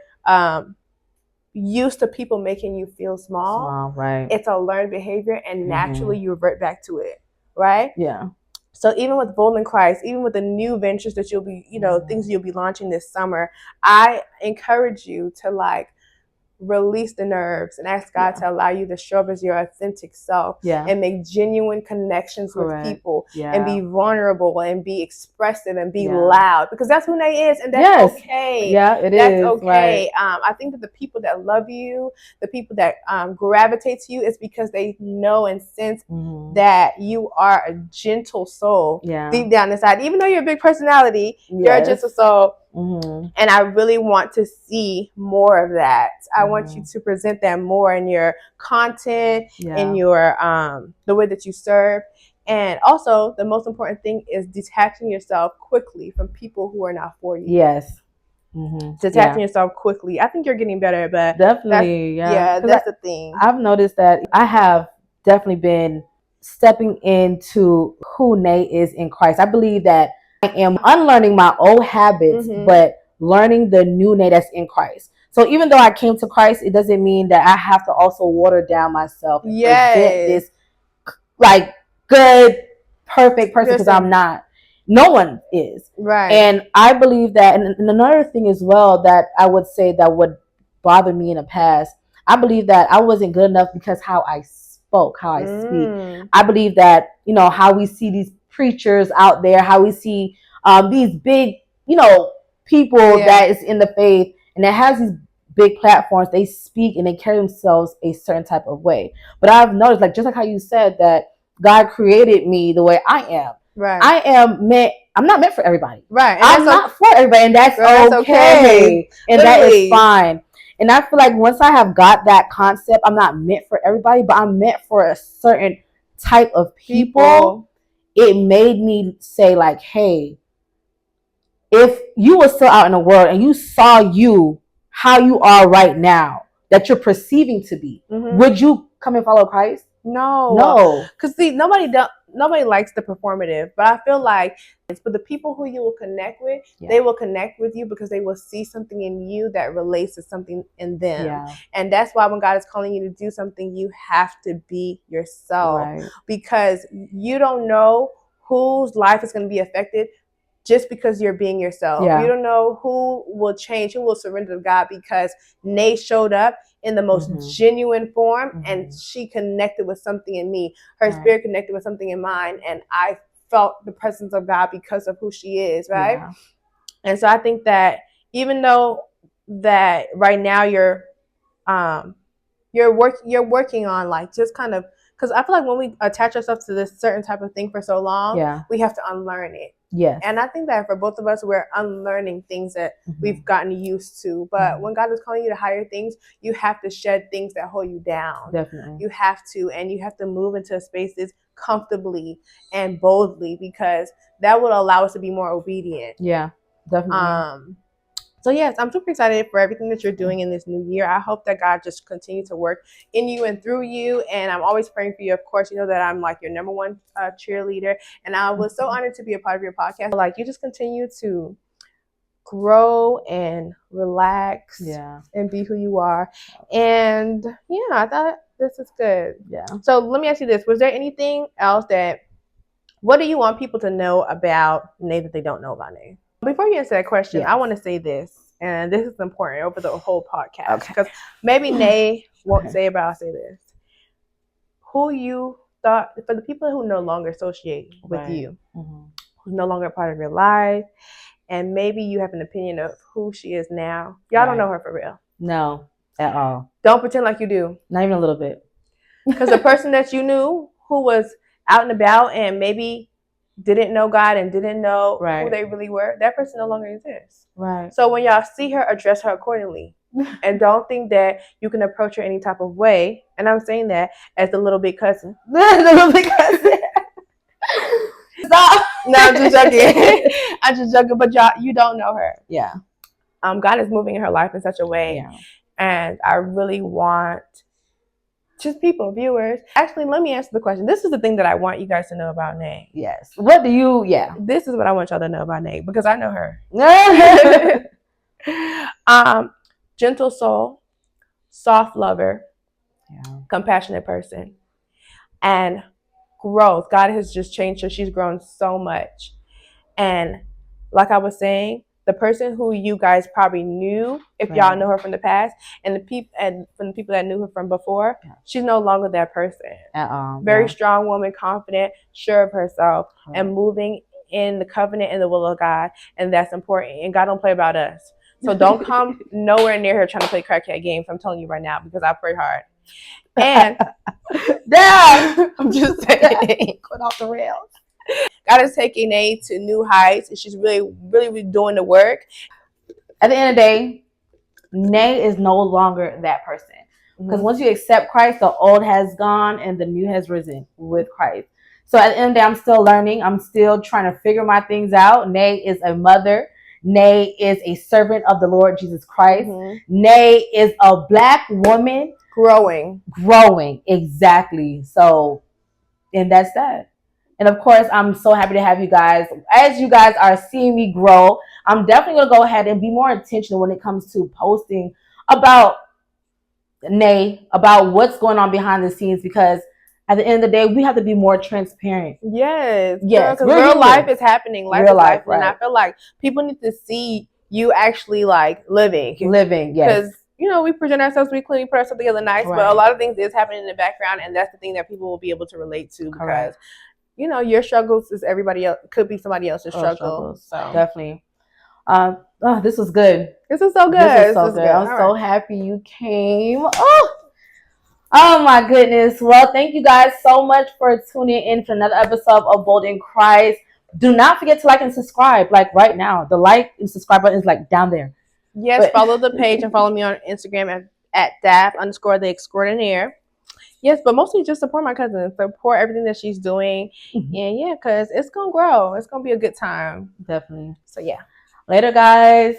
used to people making you feel small, it's a learned behavior, and naturally you revert back to it, right? Yeah. So even with Bold in Christ, even with the new ventures that you'll be, things you'll be launching this summer, I encourage you to like release the nerves and ask God to allow you to show up as your authentic self and make genuine connections with people and be vulnerable and be expressive and be loud, because that's who Nay is, and that's okay. Yeah, it that's is. Okay. I think that the people that love you, the people that gravitate to you, is because they know and sense that you are a gentle soul deep down inside. Even though you're a big personality, you're a gentle soul. And I really want to see more of that. I want you to present that more in your content, in your the way that you serve. And also, the most important thing is detaching yourself quickly from people who are not for you. Detaching yourself quickly. I think you're getting better, but definitely, that's the thing. I've noticed that I have definitely been stepping into who Nay is in Christ. I believe that I am unlearning my old habits, but learning the new Nay that's in Christ. So even though I came to Christ, it doesn't mean that I have to also water down myself and present this like good, perfect person, because I'm not. No one is. Right. And I believe that, and another thing as well that I would say that would bother me in the past, I believe that I wasn't good enough because how I spoke, how I speak. I believe that, how we see these preachers out there, how we see these big, people that is in the faith and that has these big platforms, they speak and they carry themselves a certain type of way. But I've noticed, like, just like how you said that God created me the way I am. I'm not meant for everybody. Right. And I'm not for everybody, and that's okay. And that is fine. And I feel like once I have got that concept, I'm not meant for everybody, but I'm meant for a certain type of people. It made me say, like, hey, if you were still out in the world and you saw you how you are right now, that you're perceiving to be, would you come and follow Christ? No. Because see, nobody likes the performative, but I feel like but the people who you will connect with, they will connect with you because they will see something in you that relates to something in them. And that's why when God is calling you to do something, you have to be yourself, because you don't know whose life is going to be affected just because you're being yourself. You don't know who will change, who will surrender to God, because Nay showed up in the most genuine form, and she connected with something in me. Her spirit connected with something in mine, and I felt the presence of God because of who she is, right? And so I think that even though that right now you're working on like just kind of, because I feel like when we attach ourselves to this certain type of thing for so long, we have to unlearn it. And I think that for both of us, we're unlearning things that we've gotten used to. But when God is calling you to higher things, you have to shed things that hold you down. Definitely. You have to, and you have to move into spaces comfortably and boldly, because that will allow us to be more obedient. Yeah, definitely. So yes, I'm super excited for everything that you're doing in this new year. I hope that God just continues to work in you and through you. And I'm always praying for you. Of course, you know that I'm like your number one cheerleader. And I was so honored to be a part of your podcast. Like, you just continue to grow and relax Yeah. and be who you are. And yeah, I thought this is good. Yeah. So let me ask you this. Was there anything else what do you want people to know about Nay that they don't know about Nay? Before you answer that question, Yes. I want to say this, and this is important over the whole podcast. Okay. Because maybe Nay won't say it, but I'll say this. Who you thought, for the people who no longer associate with you, who's no longer a part of your life, and maybe you have an opinion of who she is now. Y'all don't know her for real. No, at all. Don't pretend like you do. Not even a little bit. Because the person that you knew who was out and about and maybe didn't know God and didn't know who they really were, that person no longer exists. Right. So when y'all see her, address her accordingly. And don't think that you can approach her any type of way. And I'm saying that as the little big cousin. The little big cousin. Stop. No, I'm just joking. I'm just joking, but y'all, you don't know her. Yeah. God is moving in her life in such a way. Yeah. And I really want just people, viewers. Actually, let me answer the question. This is the thing that I want you guys to know about Nay. Yes. What do you, This is what I want y'all to know about Nay, because I know her. Gentle soul, soft lover, compassionate person, and growth. God has just changed her. She's grown so much. And like I was saying, the person who you guys probably knew, if y'all know her from the past, and from the people that knew her from before, she's no longer that person. Very strong woman, confident, sure of herself, and moving in the covenant and the will of God, and that's important. And God don't play about us, so don't come nowhere near her trying to play crackhead games. I'm telling you right now, because I pray hard. And I'm just saying, going off the rails. God is taking Nay to new heights, and she's really doing the work. At the end of the day, Nay is no longer that person. Because once you accept Christ, the old has gone and the new has risen with Christ. So at the end of the day, I'm still learning. I'm still trying to figure my things out. Nay is a mother. Nay is a servant of the Lord Jesus Christ. Nay is a Black woman. Growing. Exactly. So, and that's that. And of course, I'm so happy to have you guys. As you guys are seeing me grow, I'm definitely going to go ahead and be more intentional when it comes to posting about Nay, about what's going on behind the scenes, because at the end of the day, we have to be more transparent. Yes. Because real life is happening. Life is life. Right. And I feel like people need to see you actually like living. Yes. Because, you know, we present ourselves weekly, we put ourselves together nice, but a lot of things is happening in the background, and that's the thing that people will be able to relate to. Because, you know, your struggles is everybody else, could be somebody else's struggle. So definitely. This was good. This is so good. This is so good. I'm so happy you came. Oh my goodness. Well, thank you guys so much for tuning in for another episode of Bold in Christ. Do not forget to like and subscribe. Like right now, the like and subscribe button is like down there. Yes, follow the page and follow me on Instagram at @dap_the_extraordinaire. Yes, but mostly just support my cousin. Support everything that she's doing. And yeah, because it's going to grow. It's going to be a good time. Definitely. So yeah. Later, guys.